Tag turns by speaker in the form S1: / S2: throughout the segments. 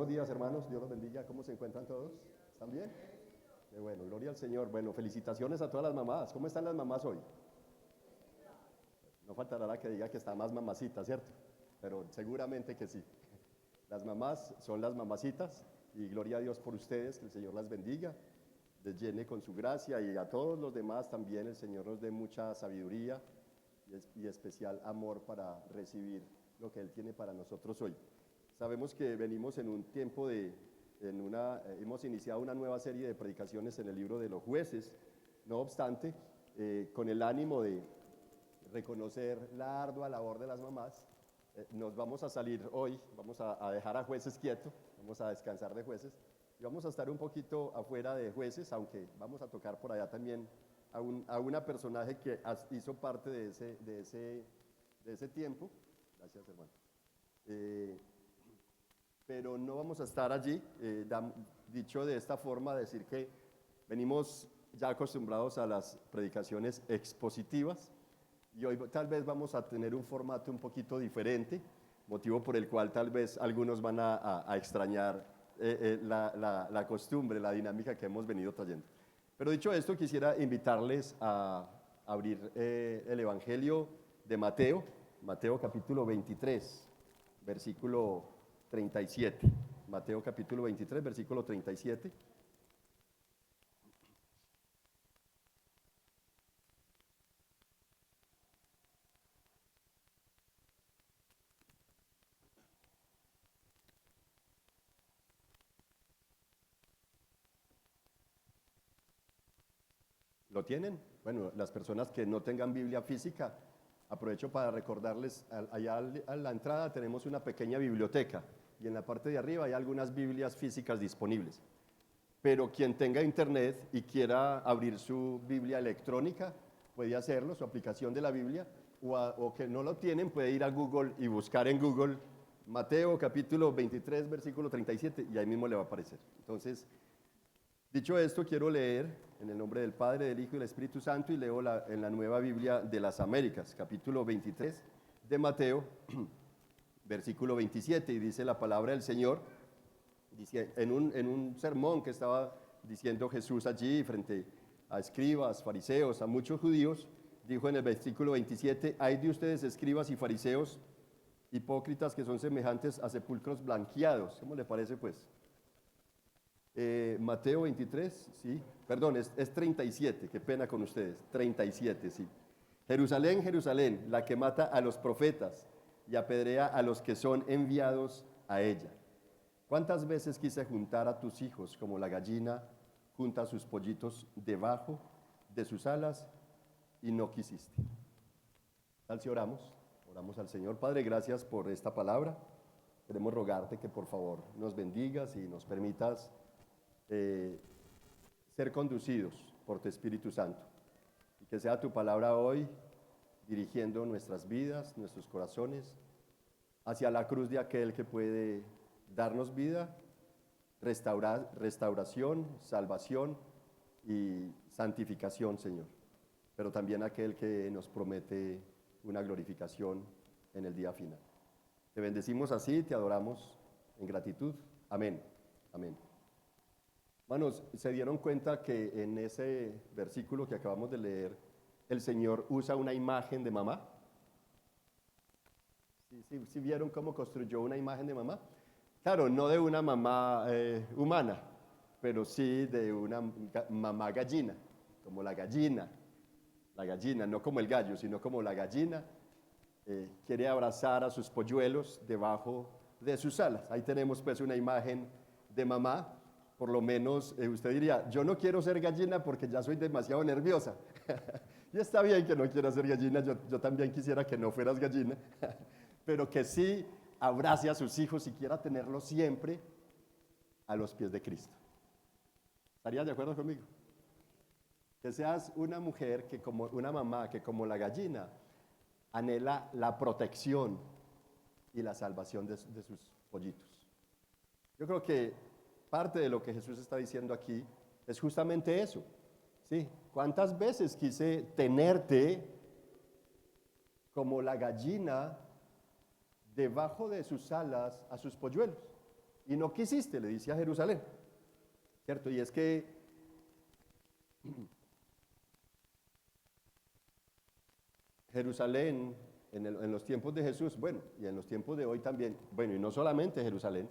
S1: buenos días, hermanos. Dios los bendiga. ¿Cómo se encuentran todos? ¿Están bien? Qué bueno, gloria al Señor. Bueno, felicitaciones a todas las mamás. ¿Cómo están las mamás hoy? No faltará la que diga que está más mamacita, ¿cierto? Pero seguramente que sí. Las mamás son las mamacitas y gloria a Dios por ustedes, que el Señor las bendiga, les llene con su gracia y a todos los demás también el Señor nos dé mucha sabiduría y especial amor para recibir lo que Él tiene para nosotros hoy. Sabemos que venimos en un tiempo hemos iniciado una nueva serie de predicaciones en el libro de los jueces, no obstante, con el ánimo de reconocer la ardua labor de las mamás, nos vamos a salir hoy, vamos a dejar a jueces quietos, vamos a descansar de jueces, y vamos a estar un poquito afuera de jueces, aunque vamos a tocar por allá también a una personaje que hizo parte de ese tiempo. Gracias, hermano. Pero no vamos a estar allí, dicho de esta forma, decir que venimos ya acostumbrados a las predicaciones expositivas y hoy tal vez vamos a tener un formato un poquito diferente, motivo por el cual tal vez algunos van a extrañar la costumbre, la dinámica que hemos venido trayendo. Pero dicho esto, quisiera invitarles a abrir el Evangelio de Mateo, Mateo capítulo 23, versículo 37. Mateo capítulo 23, versículo 37. ¿Lo tienen? Bueno, las personas que no tengan Biblia física, aprovecho para recordarles, allá a la entrada tenemos una pequeña biblioteca y en la parte de arriba hay algunas Biblias físicas disponibles. Pero quien tenga internet y quiera abrir su Biblia electrónica, puede hacerlo, su aplicación de la Biblia, o que no lo tienen, puede ir a Google y buscar en Google Mateo capítulo 23, versículo 37, y ahí mismo le va a aparecer. Entonces, dicho esto, quiero leer en el nombre del Padre, del Hijo y del Espíritu Santo, y leo en la Nueva Biblia de las Américas, capítulo 23 de Mateo, versículo 27, y dice la palabra del Señor, en un sermón que estaba diciendo Jesús allí frente a escribas, fariseos, a muchos judíos, dijo en el versículo 27, hay de ustedes escribas y fariseos, hipócritas que son semejantes a sepulcros blanqueados. ¿Cómo le parece pues? Mateo 23, sí, perdón, es 37, qué pena con ustedes, 37, sí. Jerusalén, Jerusalén, la que mata a los profetas y apedrea a los que son enviados a ella. ¿Cuántas veces quise juntar a tus hijos como la gallina junta sus pollitos debajo de sus alas y no quisiste? Tal si oramos al Señor. Padre, gracias por esta palabra. Queremos rogarte que por favor nos bendigas y nos permitas ser conducidos por tu Espíritu Santo. Y que sea tu palabra hoy dirigiendo nuestras vidas, nuestros corazones, hacia la cruz de aquel que puede darnos vida, restauración, salvación y santificación, Señor. Pero también aquel que nos promete una glorificación en el día final. Te bendecimos así, te adoramos en gratitud. Amén. Amén. Hermanos, ¿se dieron cuenta que en ese versículo que acabamos de leer, el Señor usa una imagen de mamá? ¿Sí vieron cómo construyó una imagen de mamá? Claro, no de una mamá humana, pero sí de una mamá gallina, como la gallina, no como el gallo, sino como la gallina, quiere abrazar a sus polluelos debajo de sus alas. Ahí tenemos pues una imagen de mamá. Por lo menos usted diría, yo no quiero ser gallina porque ya soy demasiado nerviosa. Y está bien que no quiera ser gallina, yo también quisiera que no fueras gallina, pero que sí abrace a sus hijos y quiera tenerlos siempre a los pies de Cristo. ¿Estarías de acuerdo conmigo? Que seas una mujer, una mamá que como la gallina anhela la protección y la salvación de sus pollitos. Yo creo que parte de lo que Jesús está diciendo aquí es justamente eso. ¿Sí? ¿Cuántas veces quise tenerte como la gallina debajo de sus alas a sus polluelos? y no quisiste, le dice a Jerusalén, ¿cierto? Y es que Jerusalén, en los tiempos de Jesús, bueno, y en los tiempos de hoy también, bueno, y no solamente Jerusalén,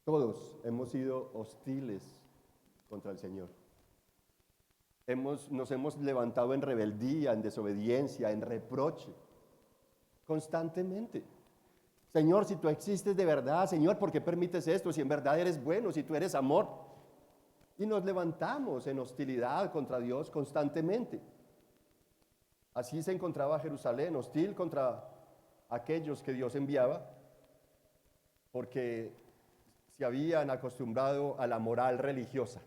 S1: todos hemos sido hostiles contra el Señor. Nos hemos levantado en rebeldía, en desobediencia, en reproche, constantemente. Señor, si tú existes de verdad, Señor, ¿por qué permites esto? Si en verdad eres bueno, si tú eres amor. Y nos levantamos en hostilidad contra Dios constantemente. Así se encontraba Jerusalén, hostil contra aquellos que Dios enviaba, porque se habían acostumbrado a la moral religiosa.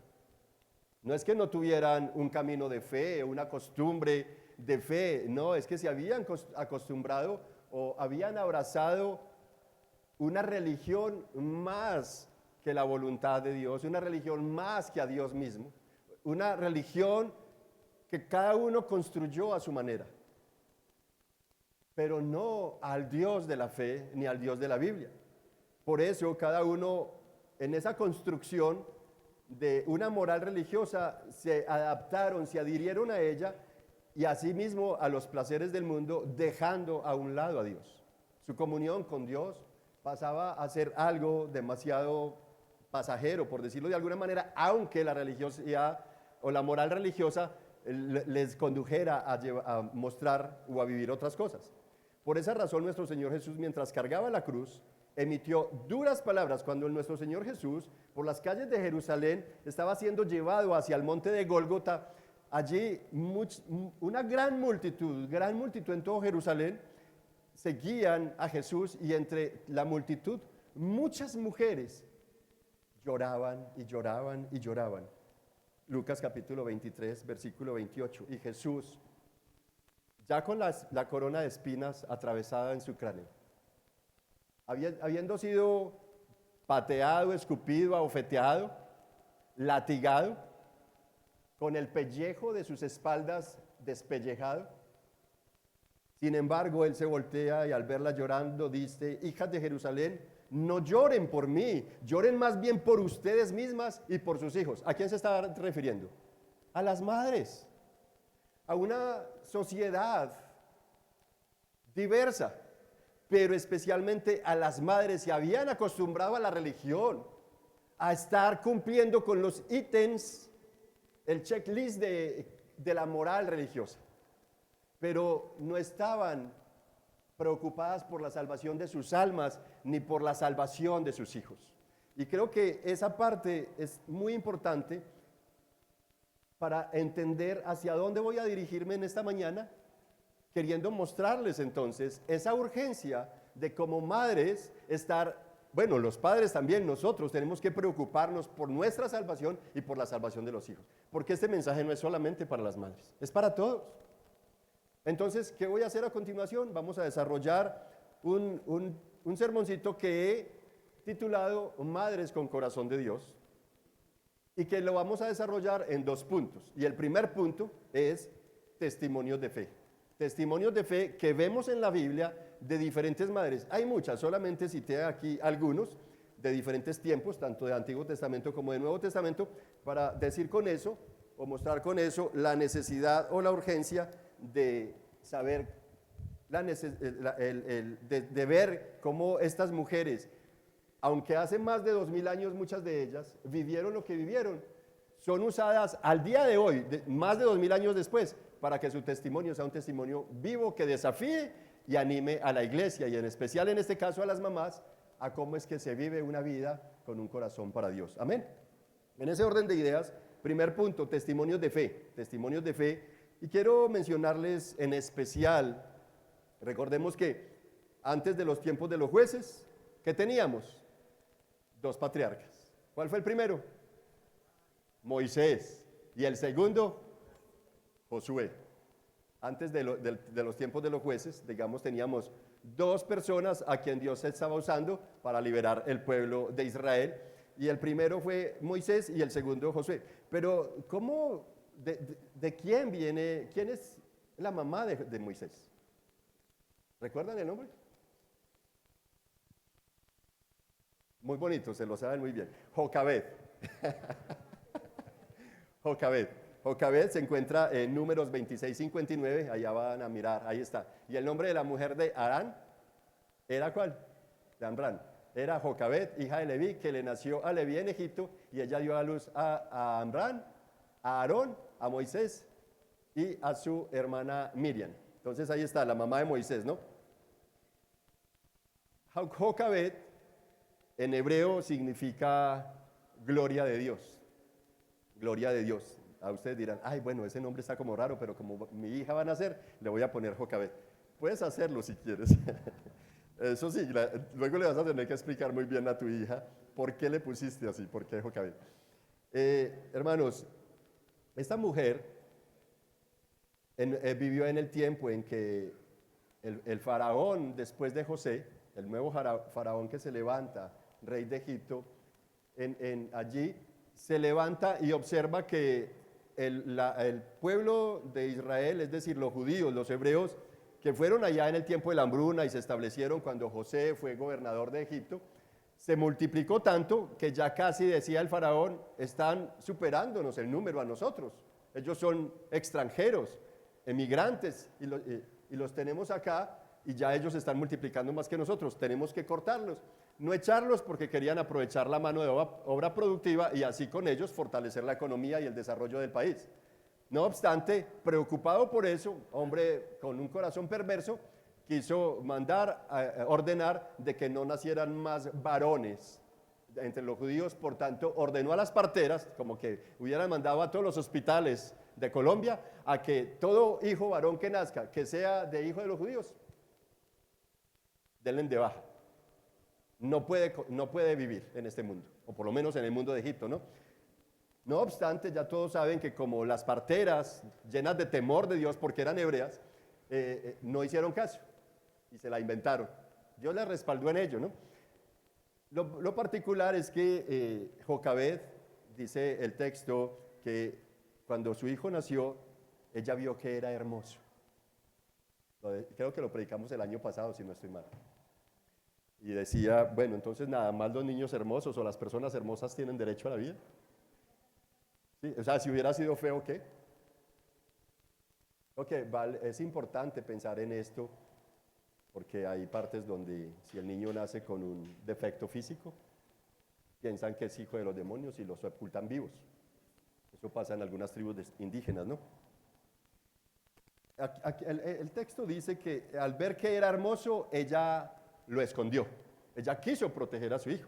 S1: No es que no tuvieran un camino de fe, una costumbre de fe, no, es que se habían acostumbrado o habían abrazado una religión más que la voluntad de Dios, una religión más que a Dios mismo, una religión que cada uno construyó a su manera, pero no al Dios de la fe ni al Dios de la Biblia. Por eso cada uno en esa construcción de una moral religiosa se adaptaron, se adhirieron a ella y asimismo a los placeres del mundo, dejando a un lado a Dios. Su comunión con Dios pasaba a ser algo demasiado pasajero, por decirlo de alguna manera, aunque la religiosidad o la moral religiosa les condujera a mostrar o a vivir otras cosas. Por esa razón nuestro Señor Jesús, mientras cargaba la cruz, emitió duras palabras cuando nuestro Señor Jesús, por las calles de Jerusalén, estaba siendo llevado hacia el monte de Gólgota. Allí una gran multitud en todo Jerusalén seguían a Jesús, y entre la multitud muchas mujeres lloraban y lloraban y lloraban. Lucas capítulo 23, versículo 28. Y Jesús, ya con la corona de espinas atravesada en su cráneo, habiendo sido pateado, escupido, abofeteado, latigado, con el pellejo de sus espaldas despellejado. Sin embargo, él se voltea y al verla llorando dice: hijas de Jerusalén, no lloren por mí, lloren más bien por ustedes mismas y por sus hijos. ¿A quién se está refiriendo? A las madres, a una sociedad diversa, pero especialmente a las madres se habían acostumbrado a la religión, a estar cumpliendo con los ítems, el checklist de la moral religiosa, pero no estaban preocupadas por la salvación de sus almas ni por la salvación de sus hijos. Y creo que esa parte es muy importante para entender hacia dónde voy a dirigirme en esta mañana, queriendo mostrarles entonces esa urgencia de como madres estar, bueno, los padres también, nosotros tenemos que preocuparnos por nuestra salvación y por la salvación de los hijos, porque este mensaje no es solamente para las madres, es para todos. Entonces, ¿qué voy a hacer a continuación? Vamos a desarrollar un sermoncito que he titulado Madres con Corazón de Dios, y que lo vamos a desarrollar en 2 puntos. Y el primer punto es testimonios de fe. Testimonios de fe que vemos en la Biblia de diferentes madres. Hay muchas, solamente cité aquí algunos de diferentes tiempos, tanto de Antiguo Testamento como de Nuevo Testamento, para decir con eso o mostrar con eso la necesidad o la urgencia de saber, de ver cómo estas mujeres, aunque hace más de 2000 años muchas de ellas vivieron lo que vivieron, son usadas al día de hoy, más de 2000 años después, para que su testimonio sea un testimonio vivo que desafíe y anime a la iglesia, y en especial en este caso a las mamás, a cómo es que se vive una vida con un corazón para Dios. Amén. En ese orden de ideas, primer punto, testimonios de fe. Testimonios de fe. Y quiero mencionarles en especial, recordemos que antes de los tiempos de los jueces, ¿qué teníamos? 2 patriarcas. ¿Cuál fue el primero? Moisés. Y el segundo, Josué. Antes de los tiempos de los jueces, digamos, teníamos 2 personas a quien Dios estaba usando para liberar el pueblo de Israel. Y el primero fue Moisés y el segundo Josué. Pero, ¿cómo, de quién viene, quién es la mamá de Moisés? ¿Recuerdan el nombre? Muy bonito, se lo saben muy bien. Jocabed. Jocabed. Jocabed se encuentra en Números 26-59, allá van a mirar, ahí está. Y el nombre de la mujer de Arán, ¿era cuál? De Ambrán. Era Jocabed, hija de Leví, que le nació a Leví en Egipto, y ella dio a luz a Ambrán, a Aarón, a Moisés y a su hermana Miriam. Entonces ahí está, la mamá de Moisés, ¿no? Jocabed en hebreo significa gloria de Dios. Gloria de Dios. A ustedes dirán, ay, bueno, ese nombre está como raro, pero como mi hija va a nacer, le voy a poner Jocabed. Puedes hacerlo si quieres. Eso sí, luego le vas a tener que explicar muy bien a tu hija por qué le pusiste así, por qué Jocabed. Hermanos, esta mujer vivió en el tiempo en que el faraón, después de José, el nuevo faraón que se levanta, rey de Egipto, allí se levanta y observa que el pueblo de Israel, es decir, los judíos, los hebreos, que fueron allá en el tiempo de la hambruna y se establecieron cuando José fue gobernador de Egipto, se multiplicó tanto que ya casi decía el faraón, están superándonos el número a nosotros. Ellos son extranjeros, emigrantes, y los tenemos acá y ya ellos están multiplicando más que nosotros. Tenemos que cortarlos, no echarlos porque querían aprovechar la mano de obra productiva y así con ellos fortalecer la economía y el desarrollo del país. No obstante, preocupado por eso, hombre con un corazón perverso, quiso ordenar de que no nacieran más varones entre los judíos, por tanto ordenó a las parteras, como que hubieran mandado a todos los hospitales de Colombia, a que todo hijo varón que nazca, que sea de hijo de los judíos, denle de baja. No puede vivir en este mundo, o por lo menos en el mundo de Egipto, ¿no? No obstante, ya todos saben que como las parteras, llenas de temor de Dios porque eran hebreas, no hicieron caso y se la inventaron. Dios les respaldó en ello, ¿no? Lo particular es que Jocabed, dice el texto, que cuando su hijo nació, ella vio que era hermoso. Creo que lo predicamos el año pasado, si no estoy mal. Y decía, bueno, entonces nada más los niños hermosos o las personas hermosas tienen derecho a la vida. Sí, o sea, si hubiera sido feo, ¿qué? Ok, es importante pensar en esto, porque hay partes donde si el niño nace con un defecto físico, piensan que es hijo de los demonios y los sepultan vivos. Eso pasa en algunas tribus indígenas, ¿no? El texto dice que al ver que era hermoso, ella lo escondió. Ella quiso proteger a su hijo.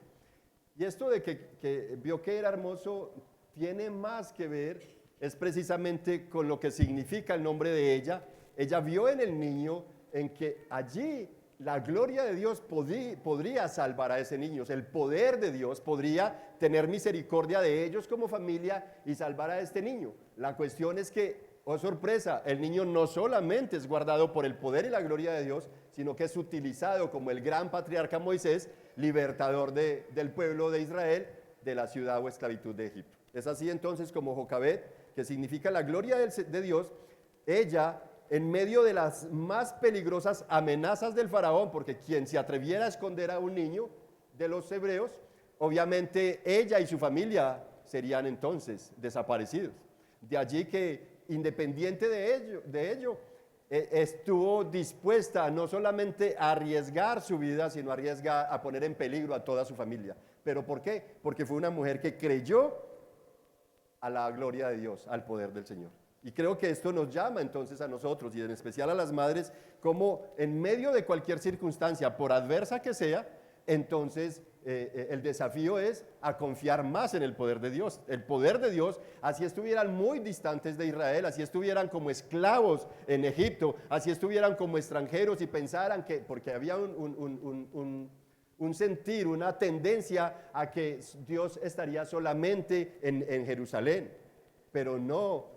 S1: Y esto de que vio que era hermoso tiene más que ver, es precisamente con lo que significa el nombre de ella. Ella vio en el niño en que allí la gloria de Dios podría salvar a ese niño. El poder de Dios podría tener misericordia de ellos como familia y salvar a este niño. La cuestión es que, oh sorpresa, el niño no solamente es guardado por el poder y la gloria de Dios, sino que es utilizado como el gran patriarca Moisés, libertador del pueblo de Israel de la ciudad o esclavitud de Egipto. Es así entonces como Jocabed, que significa la gloria de Dios, ella en medio de las más peligrosas amenazas del faraón, porque quien se atreviera a esconder a un niño de los hebreos, obviamente ella y su familia serían entonces desaparecidos. De allí que independiente de ello, estuvo dispuesta no solamente a arriesgar su vida, sino a poner en peligro a toda su familia. ¿Pero por qué? Porque fue una mujer que creyó a la gloria de Dios, al poder del Señor. Y creo que esto nos llama entonces a nosotros, y en especial a las madres, como en medio de cualquier circunstancia, por adversa que sea, entonces el desafío es a confiar más en el poder de Dios. El poder de Dios, así estuvieran muy distantes de Israel, así estuvieran como esclavos en Egipto, así estuvieran como extranjeros y pensaran que, porque había un sentir, una tendencia a que Dios estaría solamente en Jerusalén, pero no,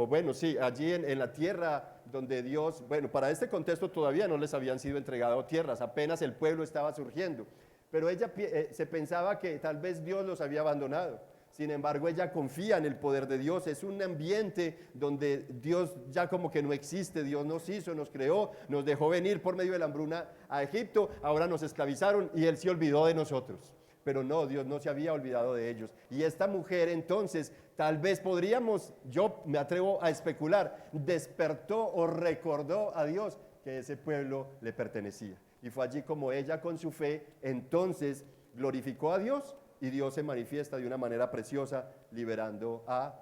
S1: bueno, sí, allí en la tierra donde Dios, bueno, para este contexto todavía no les habían sido entregadas tierras, apenas el pueblo estaba surgiendo, pero ella se pensaba que tal vez Dios los había abandonado. Sin embargo, ella confía en el poder de Dios. Es un ambiente donde Dios ya como que no existe. Dios nos hizo, nos creó, nos dejó venir por medio de la hambruna a Egipto. Ahora nos esclavizaron y Él se olvidó de nosotros. pero no, Dios no se había olvidado de ellos. Y esta mujer entonces, tal vez podríamos, yo me atrevo a especular, despertó o recordó a Dios que ese pueblo le pertenecía. Y fue allí como ella con su fe entonces glorificó a Dios y Dios se manifiesta de una manera preciosa liberando a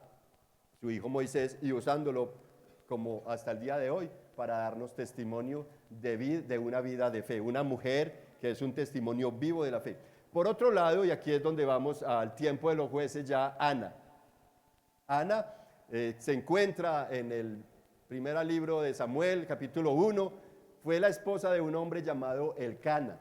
S1: su hijo Moisés y usándolo como hasta el día de hoy para darnos testimonio de una vida de fe, una mujer que es un testimonio vivo de la fe. Por otro lado, y aquí es donde vamos al tiempo de los jueces ya, Ana. Ana se encuentra en el primer libro de Samuel, capítulo 1, fue la esposa de un hombre llamado Elcana.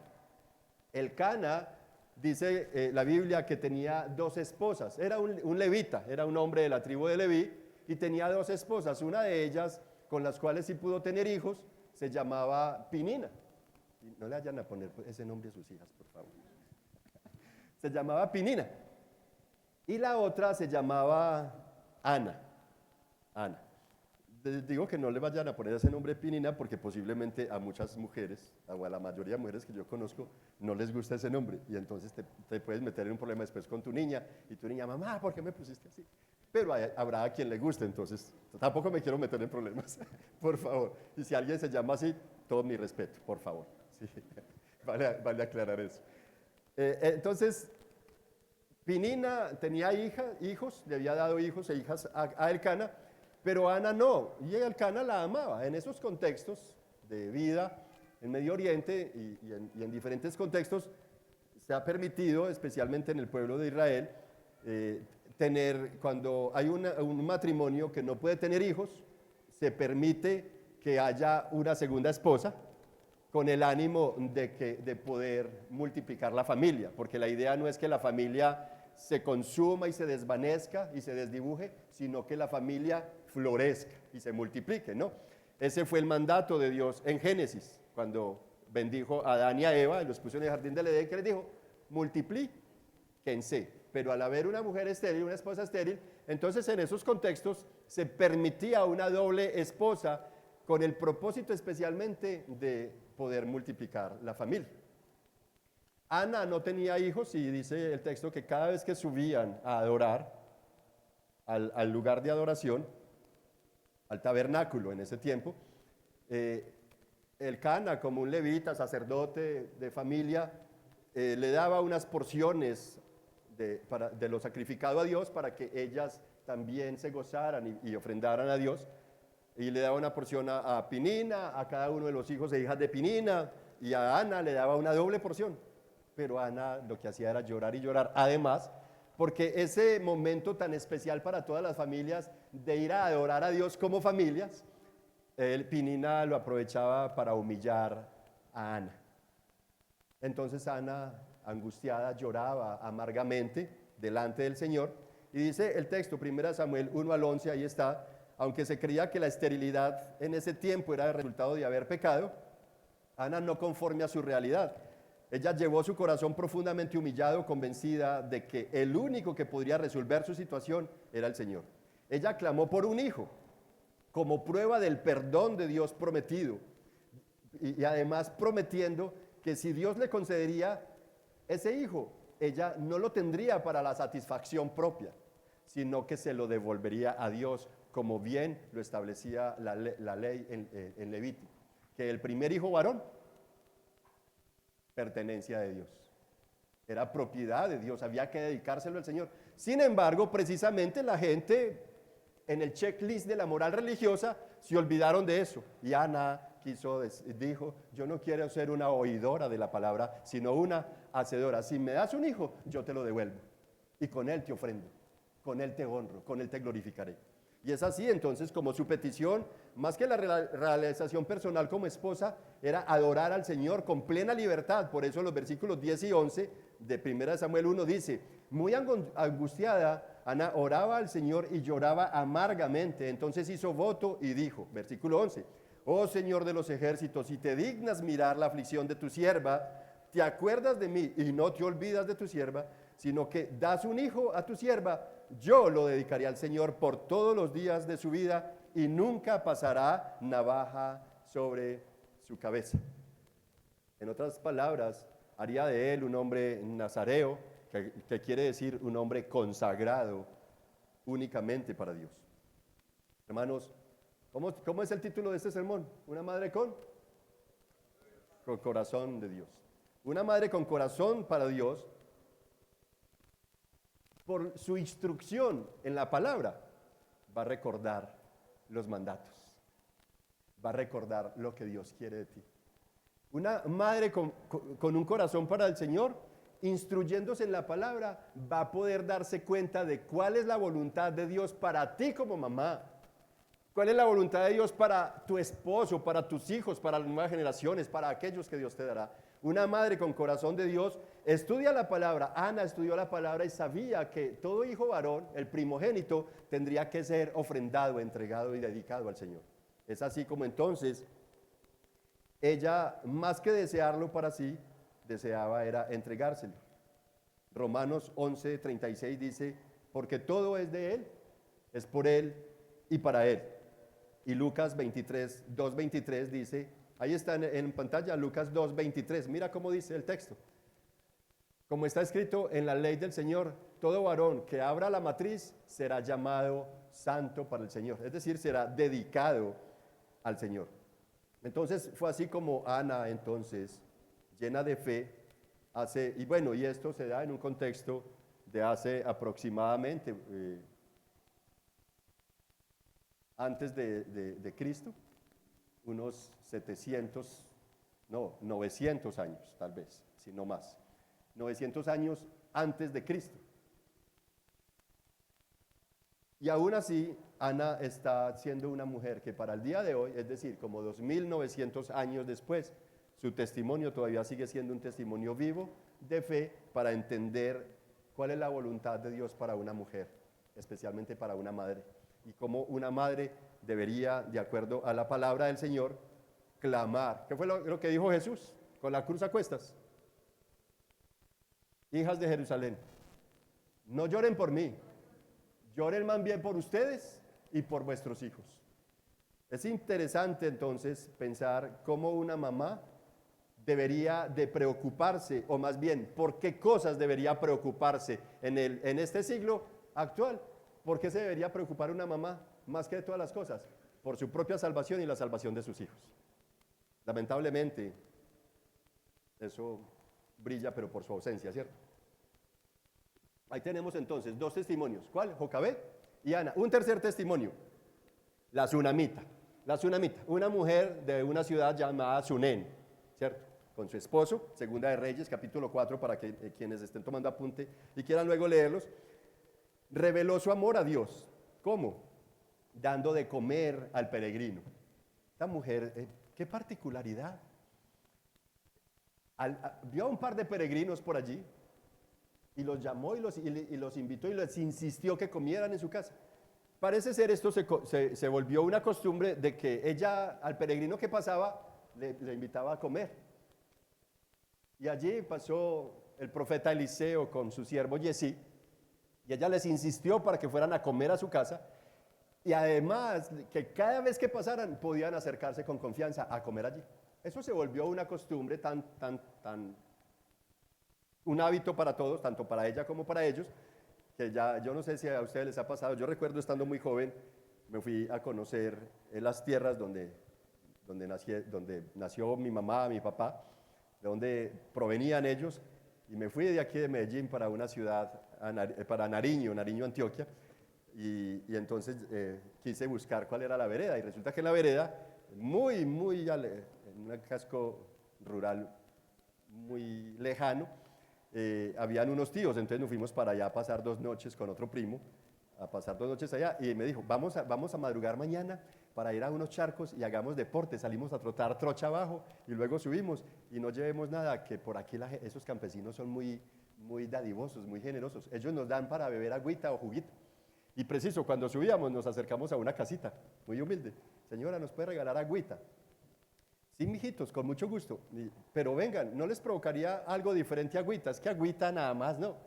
S1: Elcana, dice la Biblia, que tenía 2 esposas, era un levita, era un hombre de la tribu de Leví, y tenía 2 esposas, una de ellas con las cuales sí pudo tener hijos, se llamaba Pinina. No le vayan a poner ese nombre a sus hijas, por favor. Se llamaba Pinina. Y la otra se llamaba Ana. Ana. Les digo que no le vayan a poner ese nombre Pinina porque posiblemente a muchas mujeres, o a la mayoría de mujeres que yo conozco, no les gusta ese nombre. Y entonces te puedes meter en un problema después con tu niña. Y tu niña, mamá, ¿por qué me pusiste así? Pero habrá a quien le guste, entonces tampoco me quiero meter en problemas, por favor. Y si alguien se llama así, todo mi respeto, por favor. Sí, vale aclarar eso. Entonces, Pinina tenía hijos, le había dado hijos e hijas a Elcana, pero Ana no, y Elcana la amaba. En esos contextos de vida en Medio Oriente y en diferentes contextos, se ha permitido, especialmente en el pueblo de Israel, cuando hay un matrimonio que no puede tener hijos, se permite que haya una segunda esposa con el ánimo de poder multiplicar la familia, porque la idea no es que la familia se consuma y se desvanezca y se desdibuje, sino que la familia florezca y se multiplique, ¿no? Ese fue el mandato de Dios en Génesis, cuando bendijo a Adán y a Eva y los puso en el jardín del Edén, que les dijo, multiplíquense. Pero al haber una mujer estéril, una esposa estéril, entonces en esos contextos se permitía una doble esposa con el propósito especialmente de poder multiplicar la familia. Ana no tenía hijos y dice el texto que cada vez que subían a adorar al lugar de adoración, al tabernáculo en ese tiempo, Elcana, como un levita, sacerdote de familia, le daba unas porciones de lo sacrificado a Dios para que ellas también se gozaran y ofrendaran a Dios. Y le daba una porción a Pinina, a cada uno de los hijos e hijas de Pinina, y a Ana le daba una doble porción. Pero Ana lo que hacía era llorar y llorar. Además, porque ese momento tan especial para todas las familias de ir a adorar a Dios como familias, Pinina lo aprovechaba para humillar a Ana. Entonces Ana, angustiada, lloraba amargamente delante del Señor. Y dice el texto, 1 Samuel 1 al 11, ahí está, aunque se creía que la esterilidad en ese tiempo era el resultado de haber pecado, Ana no conforme a su realidad. Ella llevó su corazón profundamente humillado, convencida de que el único que podría resolver su situación era el Señor. Ella clamó por un hijo, como prueba del perdón de Dios prometido, y además prometiendo que si Dios le concedería ese hijo, ella no lo tendría para la satisfacción propia, sino que se lo devolvería a Dios, como bien lo establecía la ley en Levítico, que el primer hijo varón, pertenencia de Dios, era propiedad de Dios, había que dedicárselo al Señor. Sin embargo, precisamente la gente en el checklist de la moral religiosa se olvidaron de eso, y Ana dijo, yo no quiero ser una oidora de la palabra, sino una hacedora. Si me das un hijo, yo te lo devuelvo, y con él te ofrendo, con él te honro, con él te glorificaré. Y es así, entonces, como su petición, más que la realización personal como esposa, era adorar al Señor con plena libertad. Por eso los versículos 10 y 11 de 1 Samuel 1 dice, muy angustiada, Ana oraba al Señor y lloraba amargamente. Entonces hizo voto y dijo, versículo 11, oh Señor de los ejércitos, si te dignas mirar la aflicción de tu sierva, te acuerdas de mí y no te olvidas de tu sierva, sino que das un hijo a tu sierva, yo lo dedicaré al Señor por todos los días de su vida y nunca pasará navaja sobre su cabeza. En otras palabras, Haría de él un hombre nazareo, que quiere decir un hombre consagrado únicamente para Dios. Hermanos, ¿cómo es el título de este sermón? Una madre con corazón de Dios. Una madre con corazón para Dios, por su instrucción en la palabra, va a recordar los mandatos, va a recordar lo que Dios quiere de ti. Una madre con un corazón para el Señor, instruyéndose en la palabra, va a poder darse cuenta de cuál es la voluntad de Dios para ti como mamá, cuál es la voluntad de Dios para tu esposo, para tus hijos, para las nuevas generaciones, para aquellos que Dios te dará. Una madre con corazón de Dios estudia la palabra. Ana estudió la palabra y sabía que todo hijo varón, el primogénito, tendría que ser ofrendado, entregado y dedicado al Señor. Es así como entonces ella, más que desearlo para sí, deseaba era entregárselo. Romanos 11:36 dice, porque todo es de Él, es por Él y para Él. Y Lucas 2:23 dice, ahí está en pantalla, Lucas 2:23, mira cómo dice el texto. Como está escrito en la ley del Señor, todo varón que abra la matriz será llamado santo para el Señor, es decir, será dedicado al Señor. Entonces fue así como Ana, entonces, llena de fe, y esto se da en un contexto de hace aproximadamente, antes de Cristo, unos 900 años, tal vez, si no más. 900 años antes de Cristo. Y aún así, Ana está siendo una mujer que para el día de hoy, es decir, como 2900 años después, su testimonio todavía sigue siendo un testimonio vivo de fe para entender cuál es la voluntad de Dios para una mujer, especialmente para una madre, y cómo una madre debería, de acuerdo a la palabra del Señor, clamar. ¿Qué fue lo que dijo Jesús con la cruz a cuestas? Hijas de Jerusalén, no lloren por mí, lloren más bien por ustedes y por vuestros hijos. Es interesante entonces pensar cómo una mamá debería de preocuparse, o más bien, por qué cosas debería preocuparse en este siglo actual. ¿Por qué se debería preocupar una mamá más que de todas las cosas? Por su propia salvación y la salvación de sus hijos. Lamentablemente, eso brilla, pero por su ausencia, ¿cierto? Ahí tenemos entonces dos testimonios. ¿Cuál? Jocabed y Ana. Un tercer testimonio, la Sunamita. La Sunamita, una mujer de una ciudad llamada Sunén, ¿cierto? Con su esposo, Segunda de Reyes, capítulo 4, para que quienes estén tomando apunte y quieran luego leerlos, reveló su amor a Dios. ¿Cómo? Dando de comer al peregrino. Esta mujer, qué particularidad. Vio a un par de peregrinos por allí y los llamó y los invitó y les insistió que comieran en su casa. Parece ser esto se volvió una costumbre de que ella al peregrino que pasaba le invitaba a comer. Y allí pasó el profeta Eliseo con su siervo Giezi y ella les insistió para que fueran a comer a su casa y además que cada vez que pasaran podían acercarse con confianza a comer allí. Eso se volvió una costumbre un hábito para todos, tanto para ella como para ellos, que ya yo no sé si a ustedes les ha pasado. Yo recuerdo estando muy joven, me fui a conocer las tierras donde nació mi mamá, mi papá, de donde provenían ellos, y me fui de aquí de Medellín para una ciudad, para Nariño, Antioquia, y entonces quise buscar cuál era la vereda, y resulta que la vereda, muy en un casco rural muy lejano, habían unos tíos, entonces nos fuimos para allá a pasar 2 noches con otro primo, a pasar 2 noches allá, y me dijo, vamos a madrugar mañana para ir a unos charcos y hagamos deporte. Salimos a trotar trocha abajo y luego subimos, y no llevemos nada, que por aquí esos campesinos son muy dadivosos, muy generosos. Ellos nos dan para beber agüita o juguito. Y preciso, cuando subíamos nos acercamos a una casita, muy humilde. Señora, ¿nos puede regalar agüita? Sí, mijitos, con mucho gusto. Pero vengan, ¿no les provocaría algo diferente a agüita? Es que agüita nada más, no.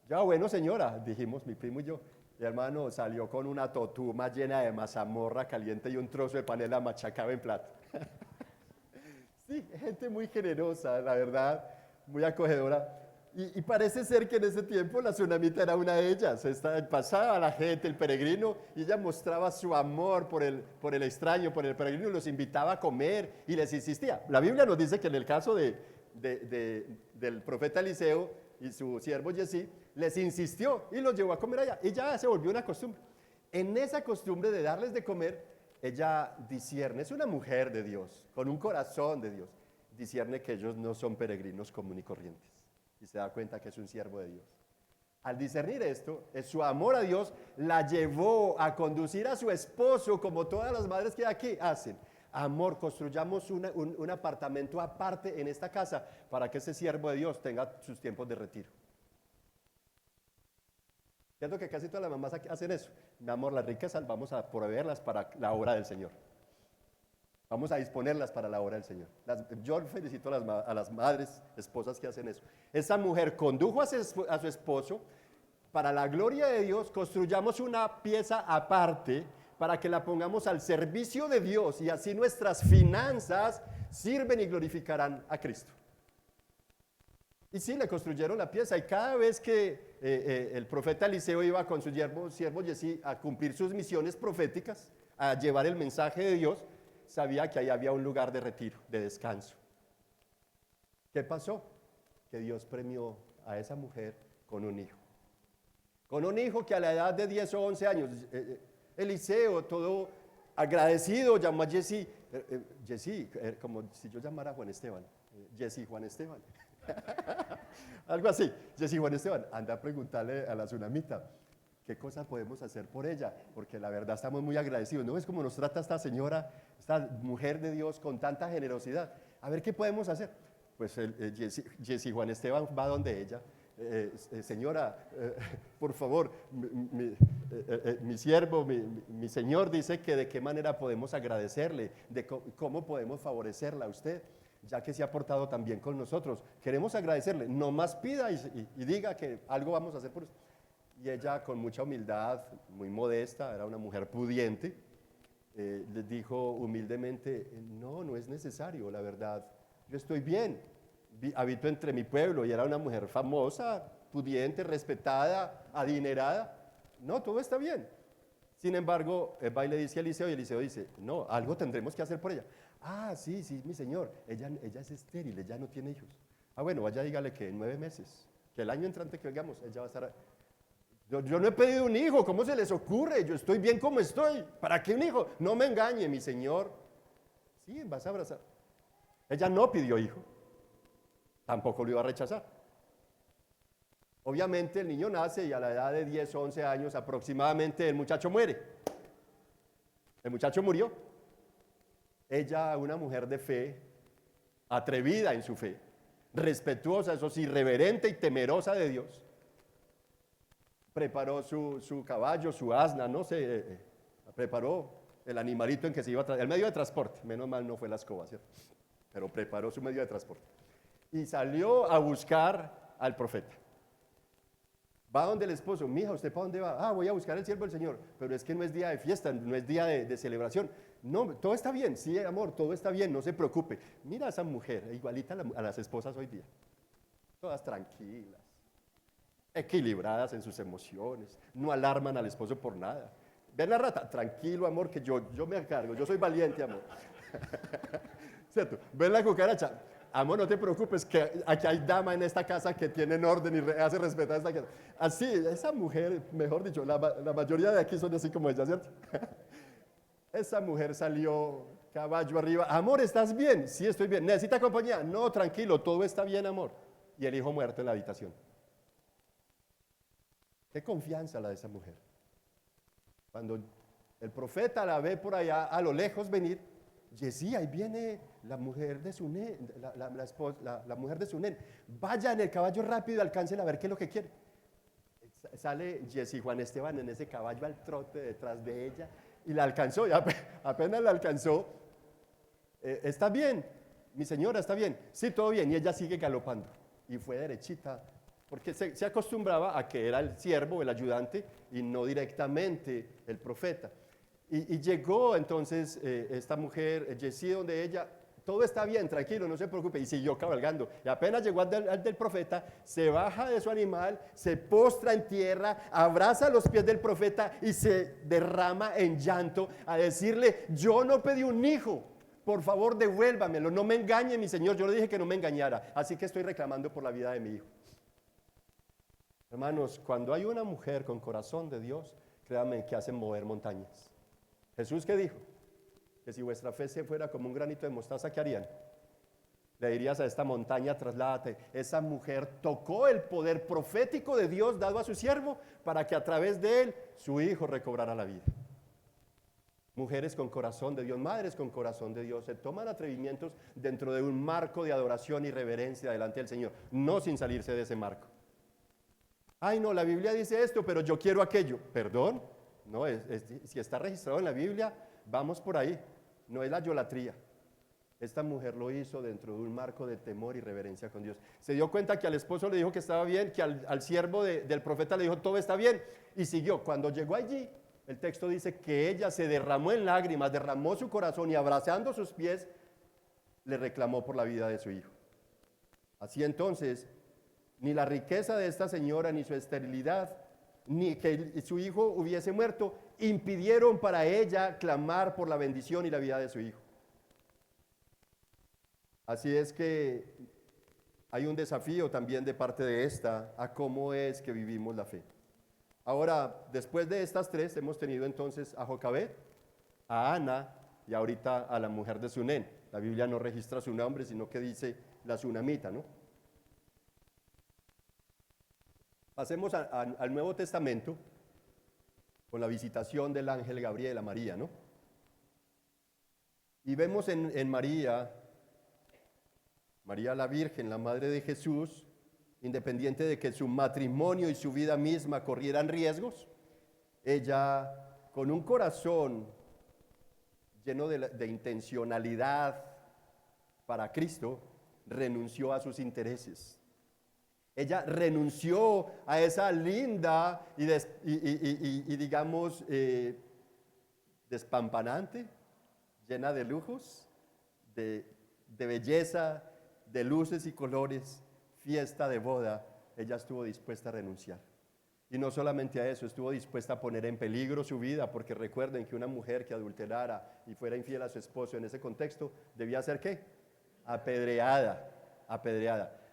S1: Ya, bueno, señora, dijimos mi primo y yo. Mi hermano salió con una totuma llena de mazamorra caliente y un trozo de panela machacada en plato. Sí, gente muy generosa, la verdad. muy acogedora. Y parece ser que en ese tiempo la tsunamita era una de ellas. Pasaba la gente, el peregrino, y ella mostraba su amor por el extraño, por el peregrino, y los invitaba a comer y les insistía. La Biblia nos dice que en el caso del profeta Eliseo y su siervo Giesi, les insistió y los llevó a comer allá. Y ya se volvió una costumbre. En esa costumbre de darles de comer, ella discierne, es una mujer de Dios, con un corazón de Dios, discierne que ellos no son peregrinos comunes y corrientes. Y se da cuenta que es un siervo de Dios. Al discernir esto, su amor a Dios la llevó a conducir a su esposo, como todas las madres que aquí hacen. Amor, construyamos un apartamento aparte en esta casa para que ese siervo de Dios tenga sus tiempos de retiro. Siento que casi todas las mamás hacen eso. Mi amor, las riquezas vamos a proveerlas para la obra del Señor. Vamos a disponerlas para la obra del Señor. Yo felicito a las madres, esposas que hacen eso. Esa mujer condujo a su esposo para la gloria de Dios. Construyamos una pieza aparte para que la pongamos al servicio de Dios y así nuestras finanzas sirven y glorificarán a Cristo. Y sí, le construyeron la pieza y cada vez que el profeta Eliseo iba con su siervo Giesi a cumplir sus misiones proféticas, a llevar el mensaje de Dios, sabía que ahí había un lugar de retiro, de descanso. ¿Qué pasó? Que Dios premió a esa mujer con un hijo. Con un hijo que a la edad de 10 o 11 años, Eliseo, todo agradecido, llamó a Giesi, como si yo llamara a Juan Esteban, Giesi Juan Esteban. Algo así, Giesi Juan Esteban, anda a preguntarle a la tsunamita, ¿qué cosas podemos hacer por ella? Porque la verdad estamos muy agradecidos. ¿No ves cómo nos trata esta señora, esta mujer de Dios con tanta generosidad? A ver qué podemos hacer. Pues Giesi Juan Esteban va donde ella. Señora, por favor, mi siervo, mi señor dice que de qué manera podemos agradecerle, de cómo podemos favorecerla a usted, ya que se ha portado tan bien con nosotros. Queremos agradecerle, no más pida y diga que algo vamos a hacer por usted. Y ella, con mucha humildad, muy modesta, era una mujer pudiente, les dijo humildemente, no es necesario, la verdad, yo estoy bien, habito entre mi pueblo, y era una mujer famosa, pudiente, respetada, adinerada, no, todo está bien. Sin embargo, va y le dice a Eliseo, y Eliseo dice, no, algo tendremos que hacer por ella. Ah, sí, mi señor, ella es estéril, ella no tiene hijos. Ah, bueno, vaya, dígale que en 9 meses, que el año entrante que vengamos, ella va a estar... Yo no he pedido un hijo, ¿cómo se les ocurre? Yo estoy bien como estoy. ¿Para qué un hijo? No me engañe, mi señor. Sí, vas a abrazar. Ella no pidió hijo. Tampoco lo iba a rechazar. Obviamente el niño nace y a la edad de 10 o 11 años aproximadamente el muchacho muere. El muchacho murió. Ella, una mujer de fe, atrevida en su fe, respetuosa, eso sí, reverente y temerosa de Dios, preparó su caballo, su asna, no sé, preparó el animalito en que se iba a traer, el medio de transporte, menos mal no fue la escoba, ¿cierto? Pero preparó su medio de transporte. Y salió a buscar al profeta. Va donde el esposo, mija, ¿usted para dónde va? Ah, voy a buscar el siervo del Señor, pero es que no es día de fiesta, no es día de celebración. No, todo está bien, sí, amor, todo está bien, no se preocupe. Mira a esa mujer, igualita a las esposas hoy día, todas tranquilas, equilibradas en sus emociones, no alarman al esposo por nada. ¿Ven la rata? Tranquilo, amor, que yo me encargo, yo soy valiente, amor. ¿Cierto? ¿Ven la cucaracha? Amor, no te preocupes, que aquí hay dama en esta casa que tienen orden y hace respetar esta casa. Así, esa mujer, mejor dicho, la mayoría de aquí son así como ella, ¿cierto? Esa mujer salió caballo arriba. Amor, ¿estás bien? Sí, estoy bien. ¿Necesita compañía? No, tranquilo, todo está bien, amor. Y el hijo muerto en la habitación. Qué confianza la de esa mujer. Cuando el profeta la ve por allá a lo lejos venir, Giesi, ahí viene la mujer de Sunén, la mujer de Sunén. Vaya en el caballo rápido, alcáncela a ver qué es lo que quiere. Sale Giesi Juan Esteban en ese caballo al trote detrás de ella y la alcanzó, y apenas la alcanzó. ¿Está bien? Mi señora, ¿está bien? Sí, todo bien, y ella sigue galopando. Y fue derechita, porque se acostumbraba a que era el siervo, el ayudante, y no directamente el profeta. Y llegó entonces esta mujer, Giesi, donde ella, todo está bien, tranquilo, no se preocupe. Y siguió cabalgando. Y apenas llegó al del profeta, se baja de su animal, se postra en tierra, abraza los pies del profeta y se derrama en llanto a decirle: yo no pedí un hijo, por favor devuélvamelo, no me engañe mi señor, yo le dije que no me engañara, así que estoy reclamando por la vida de mi hijo. Hermanos, cuando hay una mujer con corazón de Dios, créanme que hacen mover montañas. Jesús, ¿qué dijo? Que si vuestra fe se fuera como un granito de mostaza, ¿qué harían? Le dirías a esta montaña: trasládate. Esa mujer tocó el poder profético de Dios dado a su siervo para que a través de él su hijo recobrara la vida. Mujeres con corazón de Dios, madres con corazón de Dios, se toman atrevimientos dentro de un marco de adoración y reverencia delante del Señor, no sin salirse de ese marco. Ay, no, la Biblia dice esto, pero yo quiero aquello. Perdón, no, si está registrado en la Biblia, vamos por ahí. No es la idolatría. Esta mujer lo hizo dentro de un marco de temor y reverencia con Dios. Se dio cuenta que al esposo le dijo que estaba bien, que al siervo del profeta le dijo todo está bien, y siguió. Cuando llegó allí, el texto dice que ella se derramó en lágrimas, derramó su corazón y abrazando sus pies, le reclamó por la vida de su hijo. Así entonces, ni la riqueza de esta señora, ni su esterilidad, ni que su hijo hubiese muerto, impidieron para ella clamar por la bendición y la vida de su hijo. Así es que hay un desafío también de parte de esta a cómo es que vivimos la fe. Ahora, después de estas tres, hemos tenido entonces a Jocabed, a Ana y ahorita a la mujer de Sunén. La Biblia no registra su nombre, sino que dice la sunamita, ¿no? Pasemos al Nuevo Testamento con la visitación del ángel Gabriel a María, ¿no? Y vemos en María la Virgen, la Madre de Jesús, independiente de que su matrimonio y su vida misma corrieran riesgos, ella con un corazón lleno de intencionalidad para Cristo, renunció a sus intereses. Ella renunció a esa linda y digamos, despampanante, llena de lujos, de belleza, de luces y colores, fiesta de boda. Ella estuvo dispuesta a renunciar. Y no solamente a eso, estuvo dispuesta a poner en peligro su vida, porque recuerden que una mujer que adulterara y fuera infiel a su esposo en ese contexto, debía ser ¿qué? Apedreada.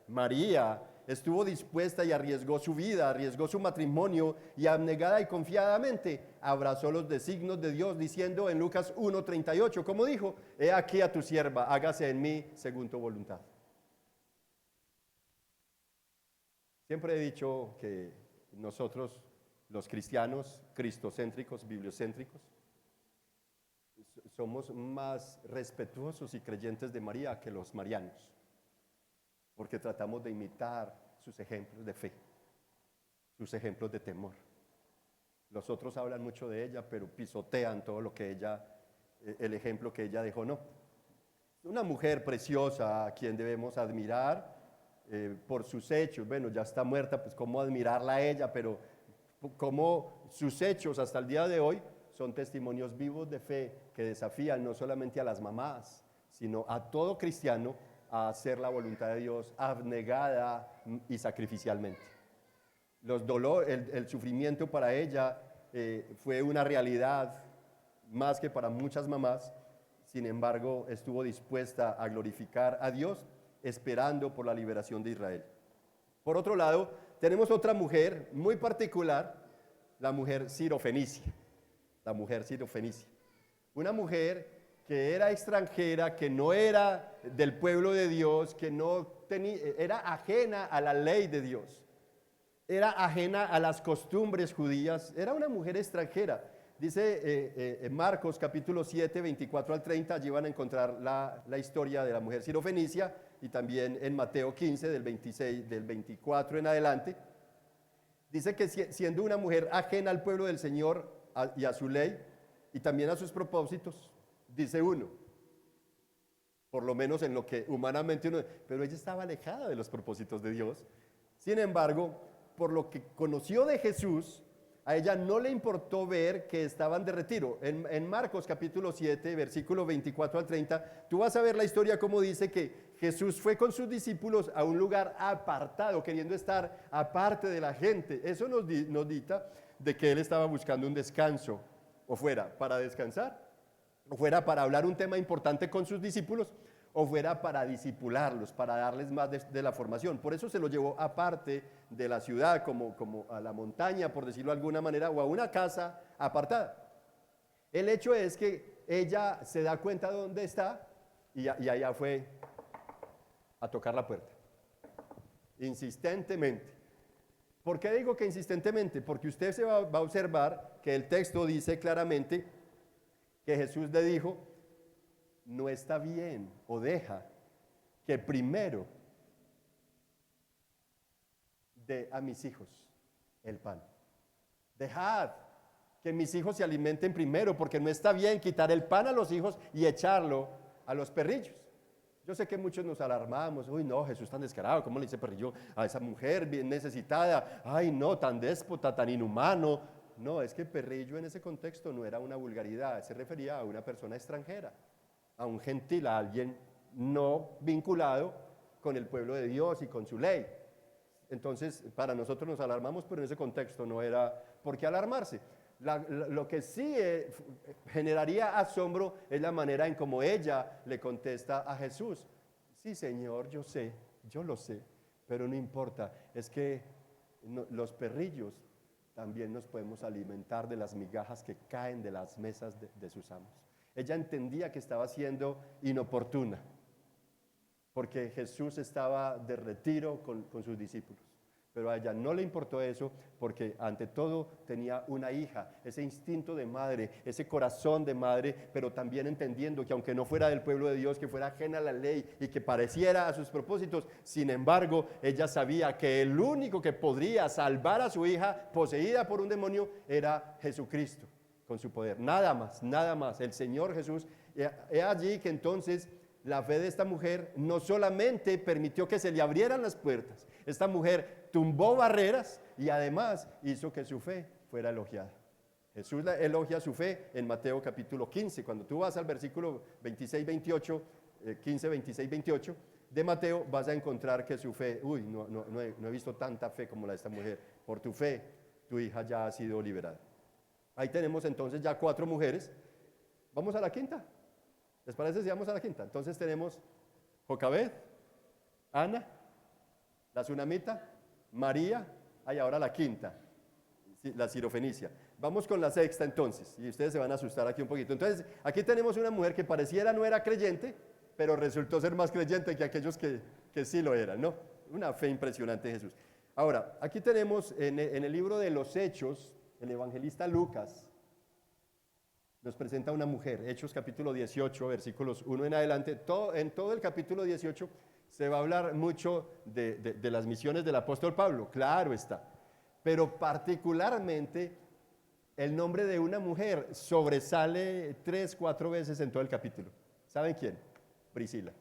S1: María estuvo dispuesta y arriesgó su vida, arriesgó su matrimonio y abnegada y confiadamente abrazó los designios de Dios, diciendo en Lucas 1:38, como dijo: he aquí a tu sierva, hágase en mí según tu voluntad. Siempre he dicho que nosotros, los cristianos, cristocéntricos, bibliocéntricos, somos más respetuosos y creyentes de María que los marianos, porque tratamos de imitar sus ejemplos de fe, sus ejemplos de temor. Los otros hablan mucho de ella, pero pisotean todo lo que ella, el ejemplo que ella dejó, no. Una mujer preciosa a quien debemos admirar por sus hechos. Bueno, ya está muerta, pues cómo admirarla a ella, pero cómo sus hechos hasta el día de hoy son testimonios vivos de fe que desafían no solamente a las mamás, sino a todo cristiano a hacer la voluntad de Dios abnegada y sacrificialmente. El sufrimiento para ella fue una realidad más que para muchas mamás. Sin embargo, estuvo dispuesta a glorificar a Dios, esperando por la liberación de Israel. Por otro lado, tenemos otra mujer muy particular, la mujer sirofenicia. Una mujer que era extranjera, que no era del pueblo de Dios, que no tenía, era ajena a la ley de Dios, era ajena a las costumbres judías, era una mujer extranjera. Dice Marcos capítulo 7, 24 al 30, allí van a encontrar la historia de la mujer sirofenicia, y también en Mateo 15, del 26, del 24 en adelante. Dice que siendo una mujer ajena al pueblo del Señor y a su ley, y también a sus propósitos, dice uno, por lo menos en lo que humanamente uno, pero ella estaba alejada de los propósitos de Dios. Sin embargo, por lo que conoció de Jesús, A ella no le importó ver que estaban de retiro. En Marcos capítulo 7, versículo 24 al 30, tú vas a ver la historia como dice que Jesús fue con sus discípulos a un lugar apartado, queriendo estar aparte de la gente. Eso nos dicta de que él estaba buscando un descanso, o fuera para descansar, o fuera para hablar un tema importante con sus discípulos, o fuera para discipularlos, para darles más de la formación. Por eso se lo llevó aparte de la ciudad, como a la montaña, por decirlo de alguna manera, o a una casa apartada. El hecho es que ella se da cuenta de dónde está y allá fue a tocar la puerta, insistentemente. ¿Por qué digo que insistentemente? Porque usted se va a observar que el texto dice claramente que Jesús le dijo, no está bien, o deja que primero dé a mis hijos el pan. Dejad que mis hijos se alimenten primero, porque no está bien quitar el pan a los hijos y echarlo a los perrillos. Yo sé que muchos nos alarmamos, uy no, Jesús tan descarado, ¿cómo le dice perrillo a esa mujer bien necesitada? Ay no, tan déspota, tan inhumano. No, es que perrillo en ese contexto no era una vulgaridad, se refería a una persona extranjera, a un gentil, a alguien no vinculado con el pueblo de Dios y con su ley. Entonces, para nosotros nos alarmamos, pero en ese contexto no era por qué alarmarse. Lo que sí generaría asombro es la manera en cómo ella le contesta a Jesús. Sí, Señor, yo sé, yo lo sé, pero no importa, es que los perrillos también nos podemos alimentar de las migajas que caen de las mesas de sus amos. Ella entendía que estaba siendo inoportuna, porque Jesús estaba de retiro con sus discípulos. Pero a ella no le importó eso, porque ante todo tenía una hija, ese instinto de madre, ese corazón de madre, pero también entendiendo que aunque no fuera del pueblo de Dios, que fuera ajena a la ley y que pareciera a sus propósitos, sin embargo, ella sabía que el único que podría salvar a su hija poseída por un demonio era Jesucristo, con su poder. Nada más, el Señor Jesús. He allí que entonces la fe de esta mujer no solamente permitió que se le abrieran las puertas, esta mujer tumbó barreras y además hizo que su fe fuera elogiada. Jesús elogia su fe en Mateo capítulo 15. Cuando tú vas al versículo 26, 28, 15, 26, 28 de Mateo, vas a encontrar que su fe, no he visto tanta fe como la de esta mujer. Por tu fe, tu hija ya ha sido liberada. Ahí tenemos entonces ya 4 mujeres. Vamos a la quinta. ¿Les parece si vamos a la quinta? Entonces tenemos Jocabed, Ana, la Sunamita, María, y ahora la quinta, la Sirofenicia. Vamos con la sexta entonces, y ustedes se van a asustar aquí un poquito. Entonces, aquí tenemos una mujer que pareciera no era creyente, pero resultó ser más creyente que aquellos que sí lo eran, ¿no? Una fe impresionante de Jesús. Ahora, aquí tenemos en el libro de los Hechos, el evangelista Lucas nos presenta una mujer, Hechos capítulo 18, versículos 1 en adelante. En todo el capítulo 18 se va a hablar mucho de las misiones del apóstol Pablo, claro está, pero particularmente el nombre de una mujer sobresale 3, 4 veces en todo el capítulo. ¿Saben quién? Priscila.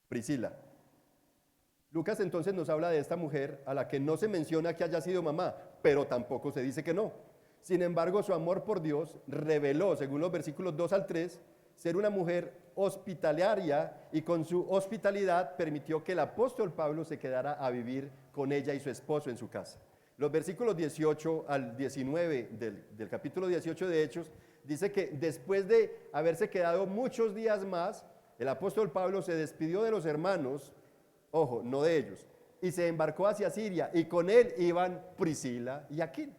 S1: Priscila. Lucas entonces nos habla de esta mujer a la que no se menciona que haya sido mamá, pero tampoco se dice que no. Sin embargo, su amor por Dios reveló, según los versículos 2 al 3, ser una mujer hospitalaria, y con su hospitalidad permitió que el apóstol Pablo se quedara a vivir con ella y su esposo en su casa. Los versículos 18 al 19 del capítulo 18 de Hechos dice que después de haberse quedado muchos días más, el apóstol Pablo se despidió de los hermanos, ojo, no de ellos, y se embarcó hacia Siria, y con él iban Priscila y Aquila,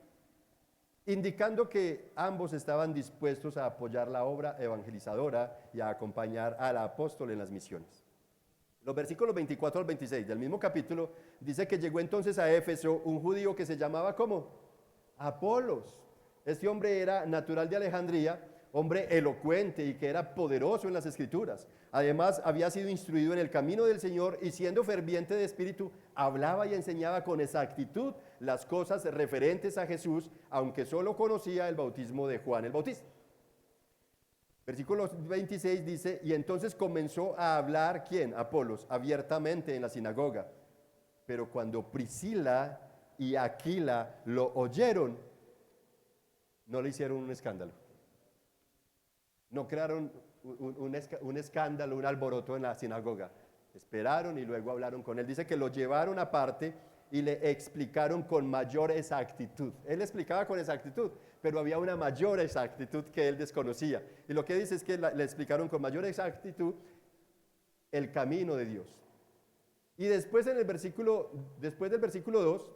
S1: indicando que ambos estaban dispuestos a apoyar la obra evangelizadora y a acompañar al apóstol en las misiones. Los versículos 24 al 26 del mismo capítulo dice que llegó entonces a Éfeso un judío que se llamaba ¿cómo? Apolos. Este hombre era natural de Alejandría, hombre elocuente y que era poderoso en las escrituras. Además, había sido instruido en el camino del Señor y siendo ferviente de espíritu, hablaba y enseñaba con exactitud las cosas referentes a Jesús, aunque solo conocía el bautismo de Juan el Bautista. Versículo 26 dice, y entonces comenzó a hablar, ¿quién? Apolos, abiertamente en la sinagoga. Pero cuando Priscila y Aquila lo oyeron, no le hicieron un escándalo. No crearon un escándalo, un alboroto en la sinagoga. Esperaron y luego hablaron con él. Dice que lo llevaron aparte y le explicaron con mayor exactitud. Él explicaba con exactitud, pero había una mayor exactitud que él desconocía. Y lo que dice es que le explicaron con mayor exactitud el camino de Dios. Y después del versículo 2,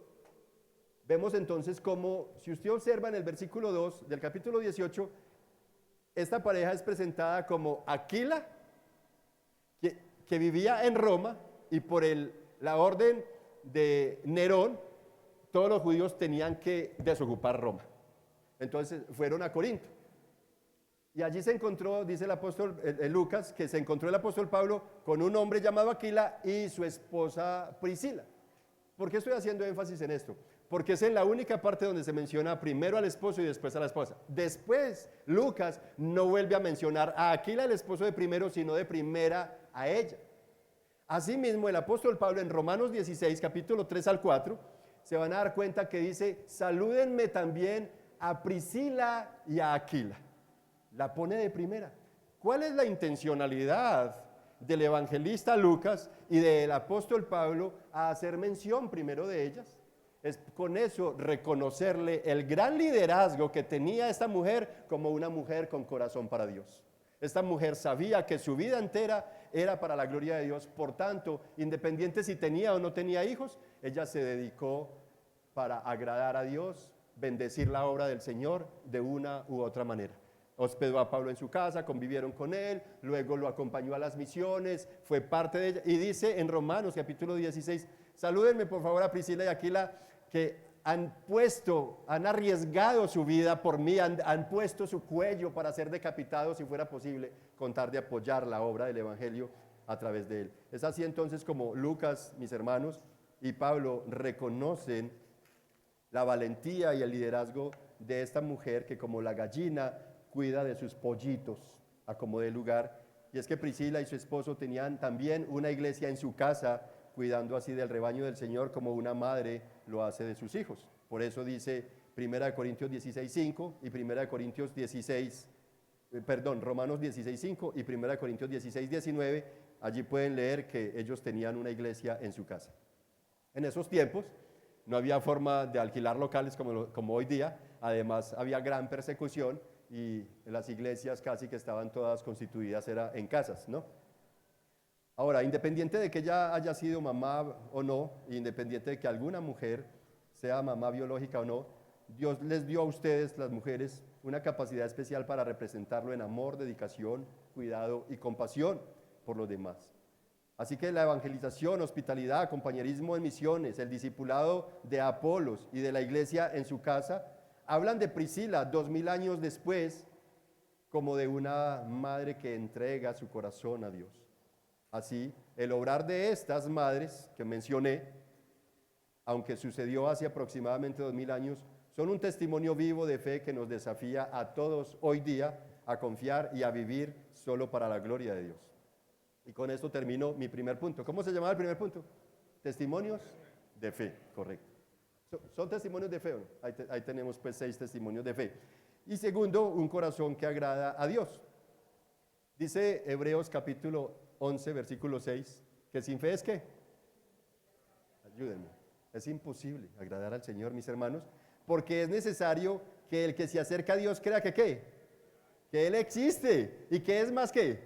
S1: vemos entonces cómo, si usted observa en el versículo 2 del capítulo 18, esta pareja es presentada como Aquila, que vivía en Roma, y por la orden de Nerón, todos los judíos tenían que desocupar Roma. Entonces fueron a Corinto. Y allí se encontró, dice el apóstol Lucas, que se encontró el apóstol Pablo con un hombre llamado Aquila y su esposa Priscila. ¿Por qué estoy haciendo énfasis en esto? Porque es en la única parte donde se menciona primero al esposo y después a la esposa. Después, Lucas no vuelve a mencionar a Aquila, el esposo de primero, sino de primera a ella. Asimismo, el apóstol Pablo en Romanos 16, capítulo 3 al 4, se van a dar cuenta que dice, salúdenme también a Priscila y a Aquila. La pone de primera. ¿Cuál es la intencionalidad del evangelista Lucas y del apóstol Pablo a hacer mención primero de ellas? Es con eso reconocerle el gran liderazgo que tenía esta mujer como una mujer con corazón para Dios. Esta mujer sabía que su vida entera era para la gloria de Dios. Por tanto, independiente si tenía o no tenía hijos, ella se dedicó para agradar a Dios, bendecir la obra del Señor de una u otra manera. Hospedó a Pablo en su casa, convivieron con él, luego lo acompañó a las misiones, fue parte de ella. Y dice en Romanos capítulo 16, salúdenme por favor a Priscila y Aquila, que han arriesgado su vida por mí, han puesto su cuello para ser decapitados si fuera posible, con tal de apoyar la obra del Evangelio a través de él. Es así entonces como Lucas, mis hermanos, y Pablo reconocen la valentía y el liderazgo de esta mujer que como la gallina cuida de sus pollitos a como dé lugar. Y es que Priscila y su esposo tenían también una iglesia en su casa, cuidando así del rebaño del Señor como una madre lo hace de sus hijos. Por eso dice 1 Corintios 16:5 y 1 Corintios 16, Romanos 16:5 y 1 Corintios 16:19, allí pueden leer que ellos tenían una iglesia en su casa. En esos tiempos no había forma de alquilar locales como hoy día, además había gran persecución y las iglesias casi que estaban todas constituidas era en casas, ¿no? Ahora, independiente de que ella haya sido mamá o no, independiente de que alguna mujer sea mamá biológica o no, Dios les dio a ustedes, las mujeres, una capacidad especial para representarlo en amor, dedicación, cuidado y compasión por los demás. Así que la evangelización, hospitalidad, compañerismo en misiones, el discipulado de Apolos y de la iglesia en su casa, hablan de Priscila 2000 años después como de una madre que entrega su corazón a Dios. Así, el obrar de estas madres que mencioné, aunque sucedió hace aproximadamente 2000 años, son un testimonio vivo de fe que nos desafía a todos hoy día a confiar y a vivir solo para la gloria de Dios. Y con esto termino mi primer punto. ¿Cómo se llamaba el primer punto? Testimonios de fe, correcto. ¿Son testimonios de fe o no? Ahí tenemos pues 6 testimonios de fe. Y segundo, un corazón que agrada a Dios. Dice Hebreos capítulo 11, versículo 6, que sin fe es ¿qué? Ayúdenme. Es imposible agradar al Señor, mis hermanos, porque es necesario que el que se acerca a Dios crea que ¿qué? Que Él existe y que es más que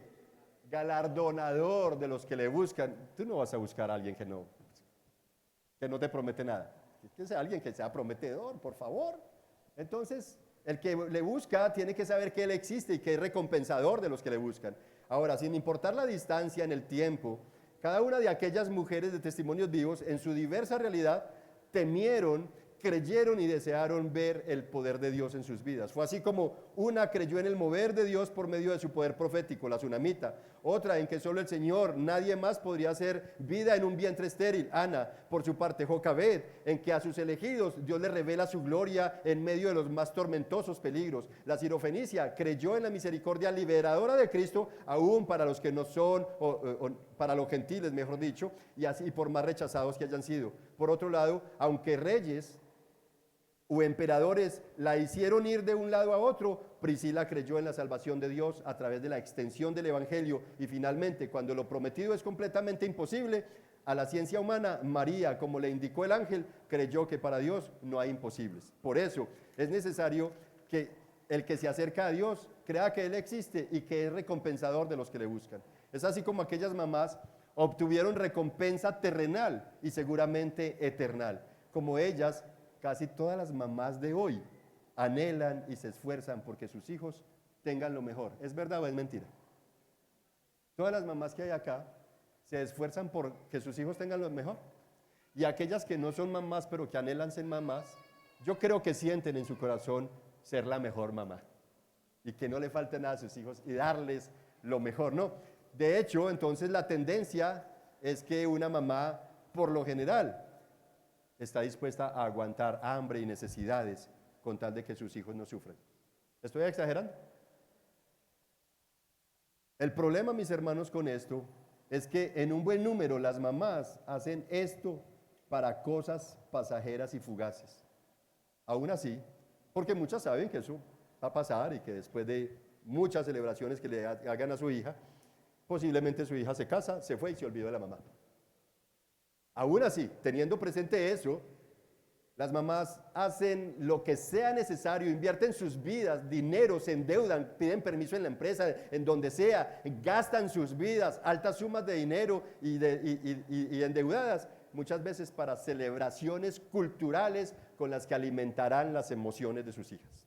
S1: galardonador de los que le buscan. Tú no vas a buscar a alguien que no te promete nada. Que sea alguien que sea prometedor, por favor. Entonces, el que le busca tiene que saber que Él existe y que es recompensador de los que le buscan. Ahora, sin importar la distancia en el tiempo, cada una de aquellas mujeres de testimonios vivos, en su diversa realidad, temieron, creyeron y desearon ver el poder de Dios en sus vidas. Fue así como una creyó en el mover de Dios por medio de su poder profético, la tsunamita. Otra en que solo el Señor, nadie más podría hacer vida en un vientre estéril. Ana, por su parte, Jocabed, en que a sus elegidos Dios les revela su gloria en medio de los más tormentosos peligros. La Sirofenicia creyó en la misericordia liberadora de Cristo, aún para los que no son, o para los gentiles, mejor dicho, y así por más rechazados que hayan sido. Por otro lado, aunque reyes o emperadores la hicieron ir de un lado a otro, Priscila creyó en la salvación de Dios a través de la extensión del Evangelio. Y finalmente, cuando lo prometido es completamente imposible a la ciencia humana, María, como le indicó el ángel, creyó que para Dios no hay imposibles. Por eso es necesario que el que se acerca a Dios crea que Él existe y que es recompensador de los que le buscan. Es así como aquellas mamás obtuvieron recompensa terrenal y seguramente eternal. Como ellas, casi todas las mamás de hoy anhelan y se esfuerzan porque sus hijos tengan lo mejor. ¿Es verdad o es mentira? Todas las mamás que hay acá se esfuerzan por que sus hijos tengan lo mejor. Y aquellas que no son mamás pero que anhelan ser mamás, yo creo que sienten en su corazón ser la mejor mamá y que no le falte nada a sus hijos y darles lo mejor, ¿no? De hecho, entonces la tendencia es que una mamá, por lo general, está dispuesta a aguantar hambre y necesidades con tal de que sus hijos no sufran. ¿Estoy exagerando? El problema, mis hermanos, con esto es que en un buen número las mamás hacen esto para cosas pasajeras y fugaces. Aún así, porque muchas saben que eso va a pasar y que después de muchas celebraciones que le hagan a su hija, posiblemente su hija se casa, se fue y se olvidó de la mamá. Aún así, teniendo presente eso, las mamás hacen lo que sea necesario, invierten sus vidas, dinero, se endeudan, piden permiso en la empresa, en donde sea, gastan sus vidas, altas sumas de dinero y endeudadas, muchas veces para celebraciones culturales con las que alimentarán las emociones de sus hijas.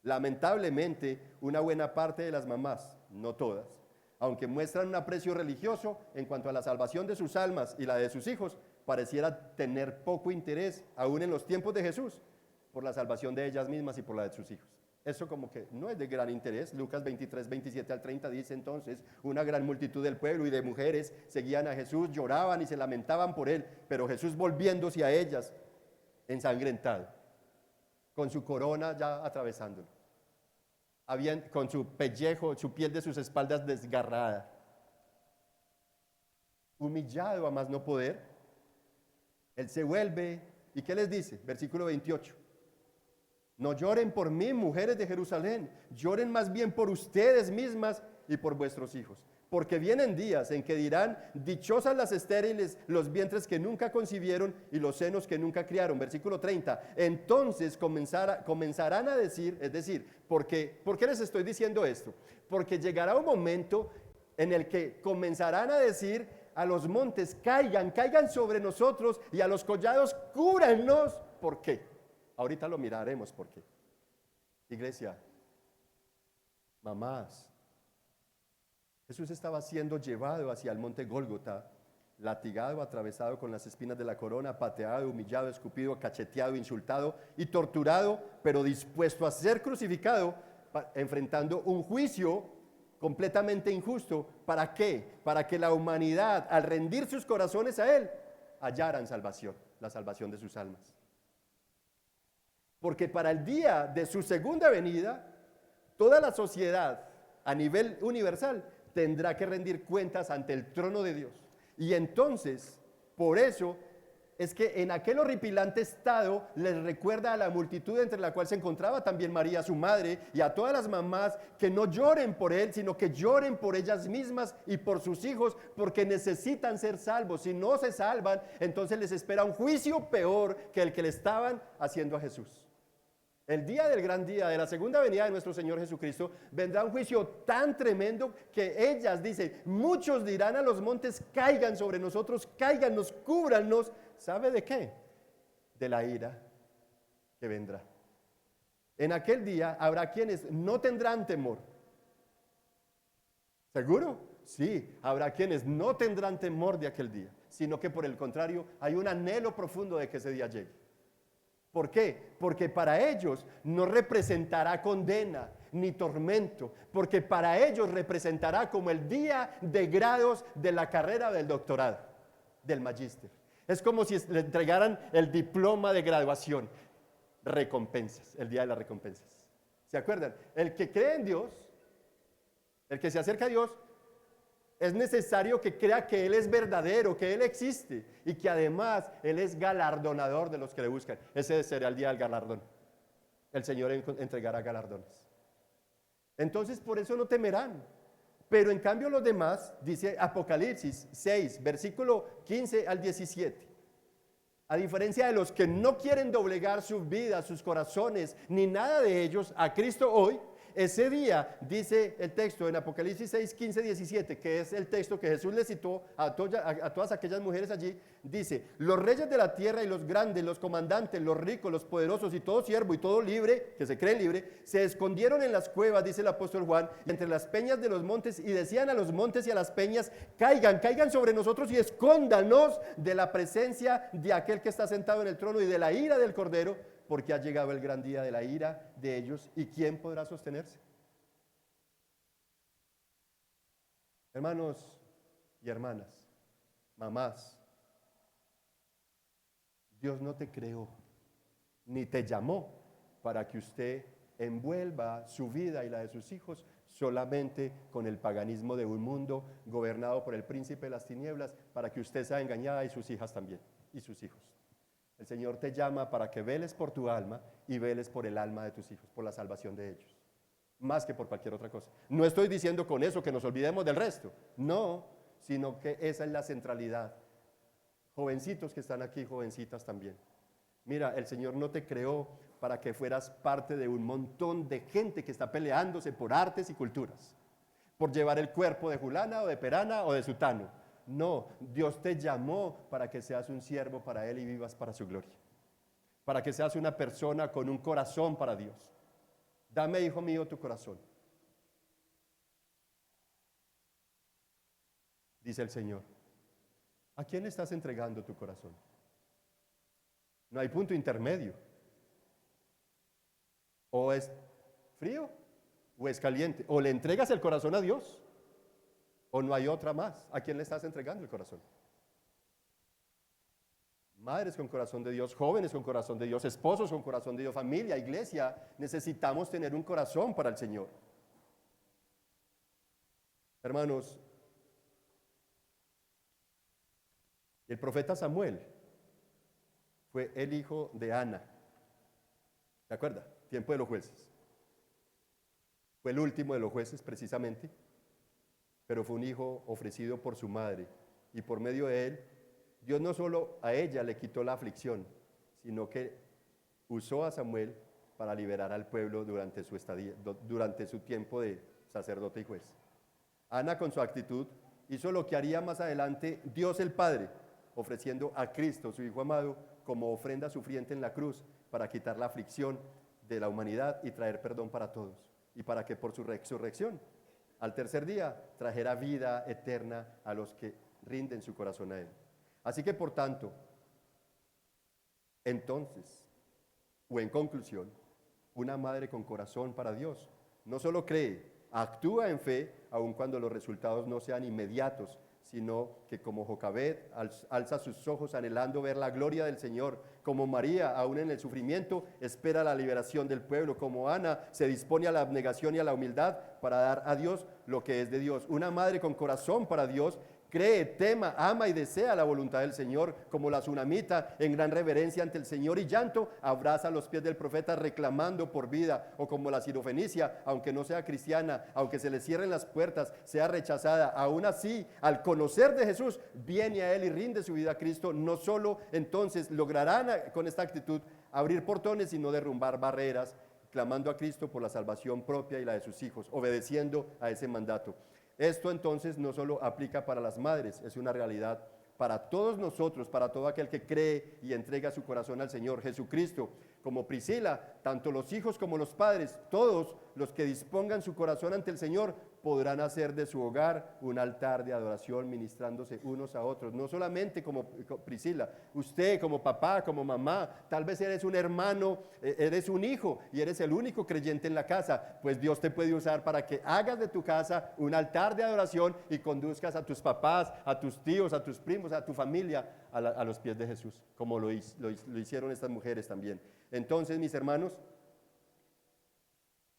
S1: Lamentablemente, una buena parte de las mamás, no todas, aunque muestran un aprecio religioso en cuanto a la salvación de sus almas y la de sus hijos, pareciera tener poco interés, aún en los tiempos de Jesús, por la salvación de ellas mismas y por la de sus hijos. Eso como que no es de gran interés. Lucas 23, 27 al 30 dice entonces, una gran multitud del pueblo y de mujeres seguían a Jesús, lloraban y se lamentaban por él, pero Jesús volviéndose a ellas, ensangrentado, con su corona ya atravesándolo, con su pellejo, su piel de sus espaldas desgarrada, humillado a más no poder, él se vuelve, ¿y qué les dice? Versículo 28. No lloren por mí, mujeres de Jerusalén, lloren más bien por ustedes mismas y por vuestros hijos. Porque vienen días en que dirán, dichosas las estériles, los vientres que nunca concibieron y los senos que nunca criaron. Versículo 30. Entonces comenzarán a decir, es decir, ¿por qué les estoy diciendo esto? Porque llegará un momento en el que comenzarán a decir a los montes, caigan sobre nosotros, y a los collados, cúbrannos. ¿Por qué? Ahorita lo miraremos por qué. Iglesia, mamás, Jesús estaba siendo llevado hacia el monte Gólgota, latigado, atravesado con las espinas de la corona, pateado, humillado, escupido, cacheteado, insultado y torturado, pero dispuesto a ser crucificado, enfrentando un juicio completamente injusto. ¿Para qué? Para que la humanidad, al rendir sus corazones a Él, hallaran salvación, la salvación de sus almas. Porque para el día de su segunda venida, toda la sociedad a nivel universal tendrá que rendir cuentas ante el trono de Dios. Y entonces, por eso es que en aquel horripilante estado les recuerda a la multitud entre la cual se encontraba también María, su madre, y a todas las mamás que no lloren por él, sino que lloren por ellas mismas y por sus hijos, porque necesitan ser salvos. Si no se salvan, entonces les espera un juicio peor que el que le estaban haciendo a Jesús. El día del gran día de la segunda venida de nuestro Señor Jesucristo vendrá un juicio tan tremendo que ellas dicen, muchos dirán a los montes, caigan sobre nosotros, cáiganos, cúbranos. ¿Sabe de qué? De la ira que vendrá. En aquel día habrá quienes no tendrán temor. ¿Seguro? Sí, habrá quienes no tendrán temor de aquel día, sino que por el contrario hay un anhelo profundo de que ese día llegue. ¿Por qué? Porque para ellos no representará condena, ni tormento, porque para ellos representará como el día de grados de la carrera del doctorado, del magíster. Es como si le entregaran el diploma de graduación. Recompensas, el día de las recompensas. ¿Se acuerdan? El que cree en Dios, el que se acerca a Dios, es necesario que crea que Él es verdadero, que Él existe y que además Él es galardonador de los que le buscan. Ese será el día del galardón. El Señor entregará galardones. Entonces por eso no temerán. Pero en cambio los demás, dice Apocalipsis 6, versículo 15 al 17. A diferencia de los que no quieren doblegar sus vidas, sus corazones, ni nada de ellos a Cristo hoy, ese día, dice el texto en Apocalipsis 6, 15, 17, que es el texto que Jesús le citó a todas aquellas mujeres allí, dice: los reyes de la tierra y los grandes, los comandantes, los ricos, los poderosos y todo siervo y todo libre, que se cree libre, se escondieron en las cuevas, dice el apóstol Juan, entre las peñas de los montes, y decían a los montes y a las peñas: caigan sobre nosotros y escóndanos de la presencia de aquel que está sentado en el trono y de la ira del Cordero, porque ha llegado el gran día de la ira de ellos, ¿y quién podrá sostenerse? Hermanos y hermanas, mamás, Dios no te creó, ni te llamó para que usted envuelva su vida y la de sus hijos solamente con el paganismo de un mundo gobernado por el príncipe de las tinieblas, para que usted sea engañada y sus hijas también, y sus hijos. El Señor te llama para que veles por tu alma y veles por el alma de tus hijos, por la salvación de ellos, más que por cualquier otra cosa. No estoy diciendo con eso que nos olvidemos del resto, no, sino que esa es la centralidad. Jovencitos que están aquí, jovencitas también. Mira, el Señor no te creó para que fueras parte de un montón de gente que está peleándose por artes y culturas, por llevar el cuerpo de fulana o de perana o de sutano. No, Dios te llamó para que seas un siervo para Él y vivas para su gloria. Para que seas una persona con un corazón para Dios. Dame, hijo mío, tu corazón. Dice el Señor. ¿A quién le estás entregando tu corazón? No hay punto intermedio. O es frío o es caliente. O le entregas el corazón a Dios, o no hay otra más. ¿A quién le estás entregando el corazón? Madres con corazón de Dios, jóvenes con corazón de Dios, esposos con corazón de Dios, familia, iglesia, necesitamos tener un corazón para el Señor. Hermanos, el profeta Samuel fue el hijo de Ana. ¿Se acuerda? Tiempo de los jueces. Fue el último de los jueces precisamente, pero fue un hijo ofrecido por su madre, y por medio de él, Dios no solo a ella le quitó la aflicción, sino que usó a Samuel para liberar al pueblo durante su estadía, durante su tiempo de sacerdote y juez. Ana, con su actitud, hizo lo que haría más adelante Dios el Padre, ofreciendo a Cristo, su Hijo amado, como ofrenda sufriente en la cruz, para quitar la aflicción de la humanidad y traer perdón para todos, y para que por su resurrección al tercer día trajera vida eterna a los que rinden su corazón a Él. Así que, por tanto, entonces, o en conclusión, una madre con corazón para Dios no solo cree, actúa en fe, aun cuando los resultados no sean inmediatos, sino que como Jocabed alza sus ojos anhelando ver la gloria del Señor, como María, aún en el sufrimiento, espera la liberación del pueblo, como Ana se dispone a la abnegación y a la humildad para dar a Dios lo que es de Dios. Una madre con corazón para Dios cree, tema, ama y desea la voluntad del Señor, como la tsunamita en gran reverencia ante el Señor y llanto, abraza los pies del profeta reclamando por vida, o como la sirofenicia, aunque no sea cristiana, aunque se le cierren las puertas, sea rechazada, aún así, al conocer de Jesús, viene a Él y rinde su vida a Cristo. No solo entonces lograrán con esta actitud abrir portones, sino derrumbar barreras, clamando a Cristo por la salvación propia y la de sus hijos, obedeciendo a ese mandato. Esto entonces no solo aplica para las madres, es una realidad para todos nosotros, para todo aquel que cree y entrega su corazón al Señor Jesucristo. Como Priscila, tanto los hijos como los padres, todos los que dispongan su corazón ante el Señor, podrán hacer de su hogar un altar de adoración, ministrándose unos a otros. No solamente como Priscila, usted como papá, como mamá, tal vez eres un hermano, eres un hijo y eres el único creyente en la casa, pues Dios te puede usar para que hagas de tu casa un altar de adoración y conduzcas a tus papás, a tus tíos, a tus primos, a tu familia a los pies de Jesús, como lo hicieron estas mujeres también. Entonces, mis hermanos,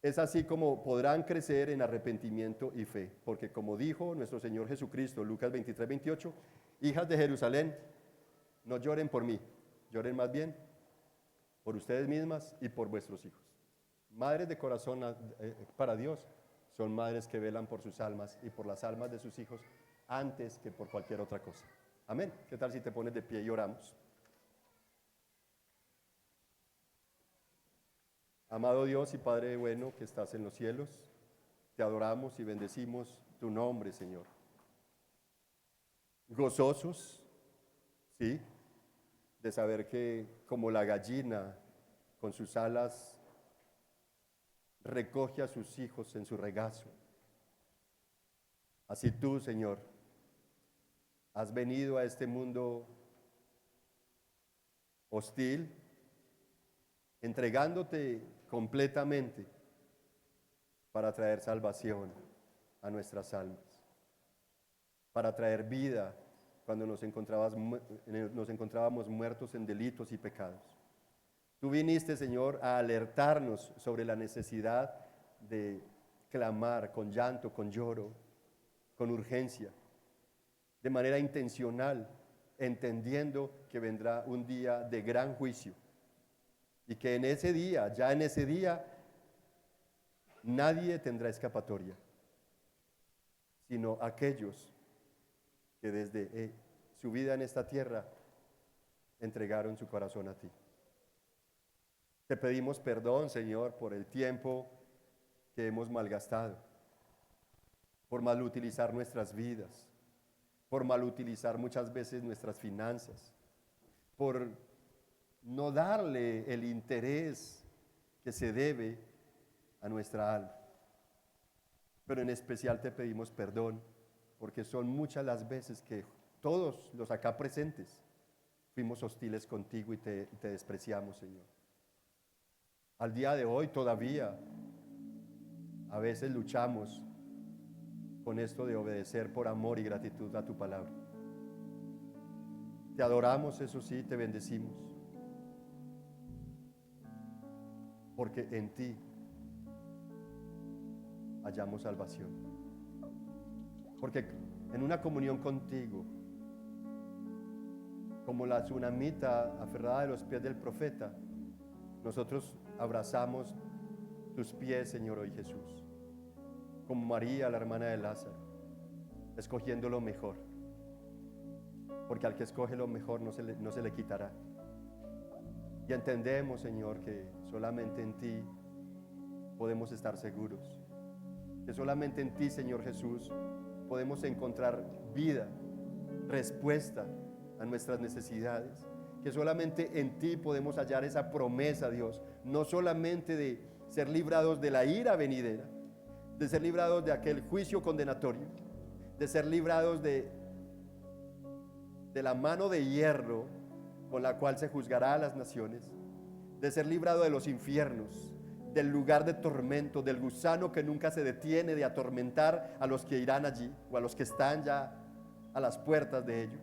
S1: es así como podrán crecer en arrepentimiento y fe, porque como dijo nuestro Señor Jesucristo, Lucas 23:28, hijas de Jerusalén, no lloren por mí, lloren más bien por ustedes mismas y por vuestros hijos. Madres de corazón para Dios son madres que velan por sus almas y por las almas de sus hijos antes que por cualquier otra cosa. Amén. ¿Qué tal si te pones de pie y oramos? Amado Dios y Padre bueno que estás en los cielos, te adoramos y bendecimos tu nombre, Señor. Gozosos, sí, de saber que como la gallina con sus alas recoge a sus hijos en su regazo, así tú, Señor, has venido a este mundo hostil, entregándote completamente para traer salvación a nuestras almas, para traer vida cuando nos encontrábamos muertos en delitos y pecados. Tú viniste, Señor, a alertarnos sobre la necesidad de clamar con llanto, con lloro, con urgencia, de manera intencional, entendiendo que vendrá un día de gran juicio. Y que en ese día, ya en ese día, nadie tendrá escapatoria, sino aquellos que desde su vida en esta tierra entregaron su corazón a ti. Te pedimos perdón, Señor, por el tiempo que hemos malgastado, por malutilizar nuestras vidas, por malutilizar muchas veces nuestras finanzas, por no darle el interés que se debe a nuestra alma. Pero en especial te pedimos perdón, porque son muchas las veces que todos los acá presentes fuimos hostiles contigo y te despreciamos, Señor. Al día de hoy todavía a veces luchamos con esto de obedecer por amor y gratitud a tu palabra. Te adoramos, eso sí, te bendecimos, porque en ti hallamos salvación. Porque en una comunión contigo, como la tsunamita aferrada de los pies del profeta, nosotros abrazamos tus pies, Señor, hoy Jesús, como María, la hermana de Lázaro, escogiendo lo mejor, porque al que escoge lo mejor no se le quitará. Y entendemos, Señor, que solamente en ti podemos estar seguros, que solamente en ti, Señor Jesús, podemos encontrar vida, respuesta a nuestras necesidades, que solamente en ti podemos hallar esa promesa, Dios, no solamente de ser librados de la ira venidera, de ser librados de aquel juicio condenatorio, de ser librados de la mano de hierro con la cual se juzgará a las naciones, de ser librado de los infiernos, del lugar de tormento, del gusano que nunca se detiene de atormentar a los que irán allí o a los que están ya a las puertas de ello,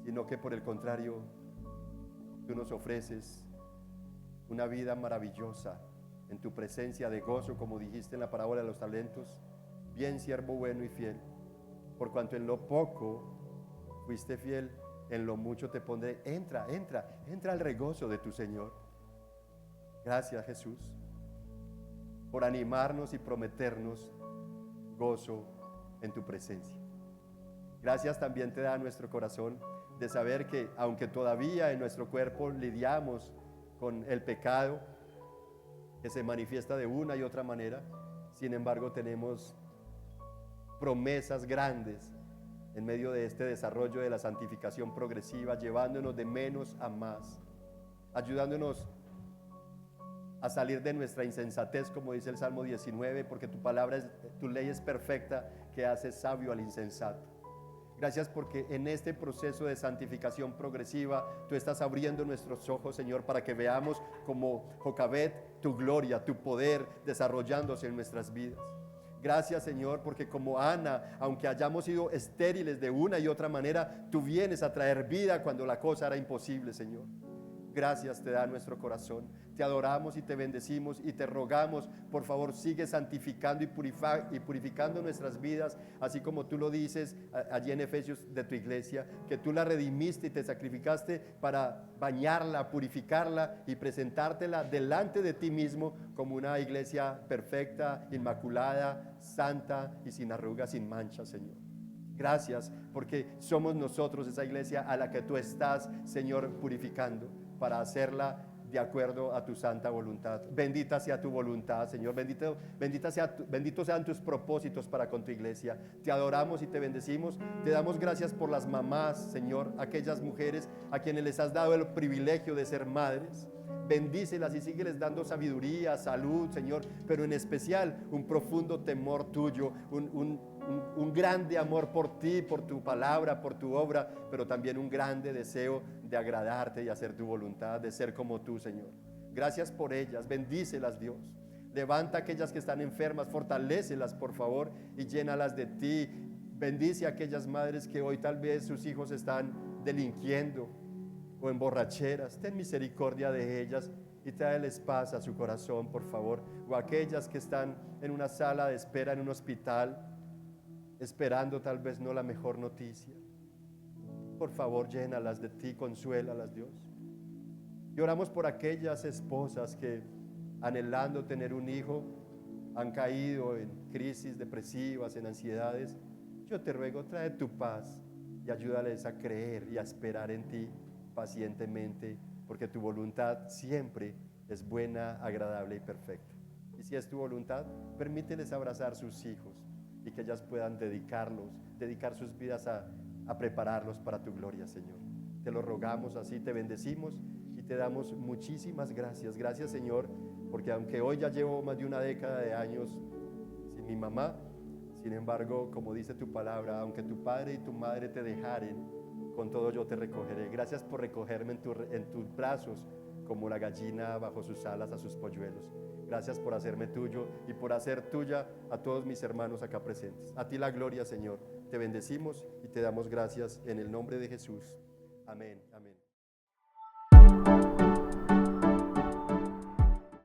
S1: sino que por el contrario, tú nos ofreces una vida maravillosa en tu presencia de gozo, como dijiste en la parábola de los talentos. Bien, siervo bueno y fiel, por cuanto en lo poco fuiste fiel, en lo mucho te pondré. Entra al regozo de tu Señor. Gracias, Jesús, por animarnos y prometernos gozo en tu presencia. Gracias también te da nuestro corazón de saber que aunque todavía en nuestro cuerpo lidiamos con el pecado que se manifiesta de una y otra manera, sin embargo tenemos promesas grandes en medio de este desarrollo de la santificación progresiva, llevándonos de menos a más, ayudándonos a salir de nuestra insensatez, como dice el Salmo 19, porque tu ley es perfecta, que hace sabio al insensato. Gracias porque en este proceso de santificación progresiva tú estás abriendo nuestros ojos, Señor, para que veamos como Jocabet tu gloria, tu poder desarrollándose en nuestras vidas. Gracias, Señor, porque como Ana, aunque hayamos sido estériles de una y otra manera, tú vienes a traer vida cuando la cosa era imposible, Señor. Gracias te da nuestro corazón. Te adoramos y te bendecimos y te rogamos, por favor, sigue santificando y purificando nuestras vidas, así como tú lo dices allí en Efesios de tu iglesia, que tú la redimiste y te sacrificaste para bañarla, purificarla y presentártela delante de ti mismo como una iglesia perfecta, inmaculada, santa y sin arrugas, sin mancha, Señor. Gracias porque somos nosotros esa iglesia a la que tú estás, Señor, purificando para hacerla de acuerdo a tu santa voluntad. Bendita sea tu voluntad, Señor. Benditos sean tus propósitos para con tu iglesia. Te adoramos y te bendecimos. Te damos gracias por las mamás, Señor, aquellas mujeres a quienes les has dado el privilegio de ser madres. Bendícelas y sígueles dando sabiduría, salud, Señor, pero en especial un profundo temor tuyo, un grande amor por ti, por tu palabra, por tu obra, pero también un grande deseo de agradarte y hacer tu voluntad, de ser como tú, Señor. Gracias por ellas, bendícelas, Dios. Levanta a aquellas que están enfermas, fortalécelas, por favor, y llénalas de ti. Bendice a aquellas madres que hoy tal vez sus hijos están delinquiendo o en borracheras. Ten misericordia de ellas y tráeles paz a su corazón, por favor. O aquellas que están en una sala de espera en un hospital, esperando tal vez no la mejor noticia. Por favor, llénalas de ti, consuélalas, Dios. Y oramos por aquellas esposas que, anhelando tener un hijo, han caído en crisis depresivas, en ansiedades. Yo te ruego, trae tu paz y ayúdales a creer y a esperar en ti pacientemente, porque tu voluntad siempre es buena, agradable y perfecta. Y si es tu voluntad, permíteles abrazar sus hijos y que ellas puedan dedicar sus vidas a prepararlos para tu gloria, Señor. Te lo rogamos así, te bendecimos y te damos muchísimas gracias. Gracias, Señor, porque aunque hoy ya llevo más de una década de años sin mi mamá, sin embargo, como dice tu palabra, aunque tu padre y tu madre te dejaren, con todo yo te recogeré. Gracias por recogerme en tus brazos como la gallina bajo sus alas a sus polluelos. Gracias por hacerme tuyo y por hacer tuya a todos mis hermanos acá presentes. A ti la gloria, Señor. Te bendecimos y te damos gracias en el nombre de Jesús. Amén, amén.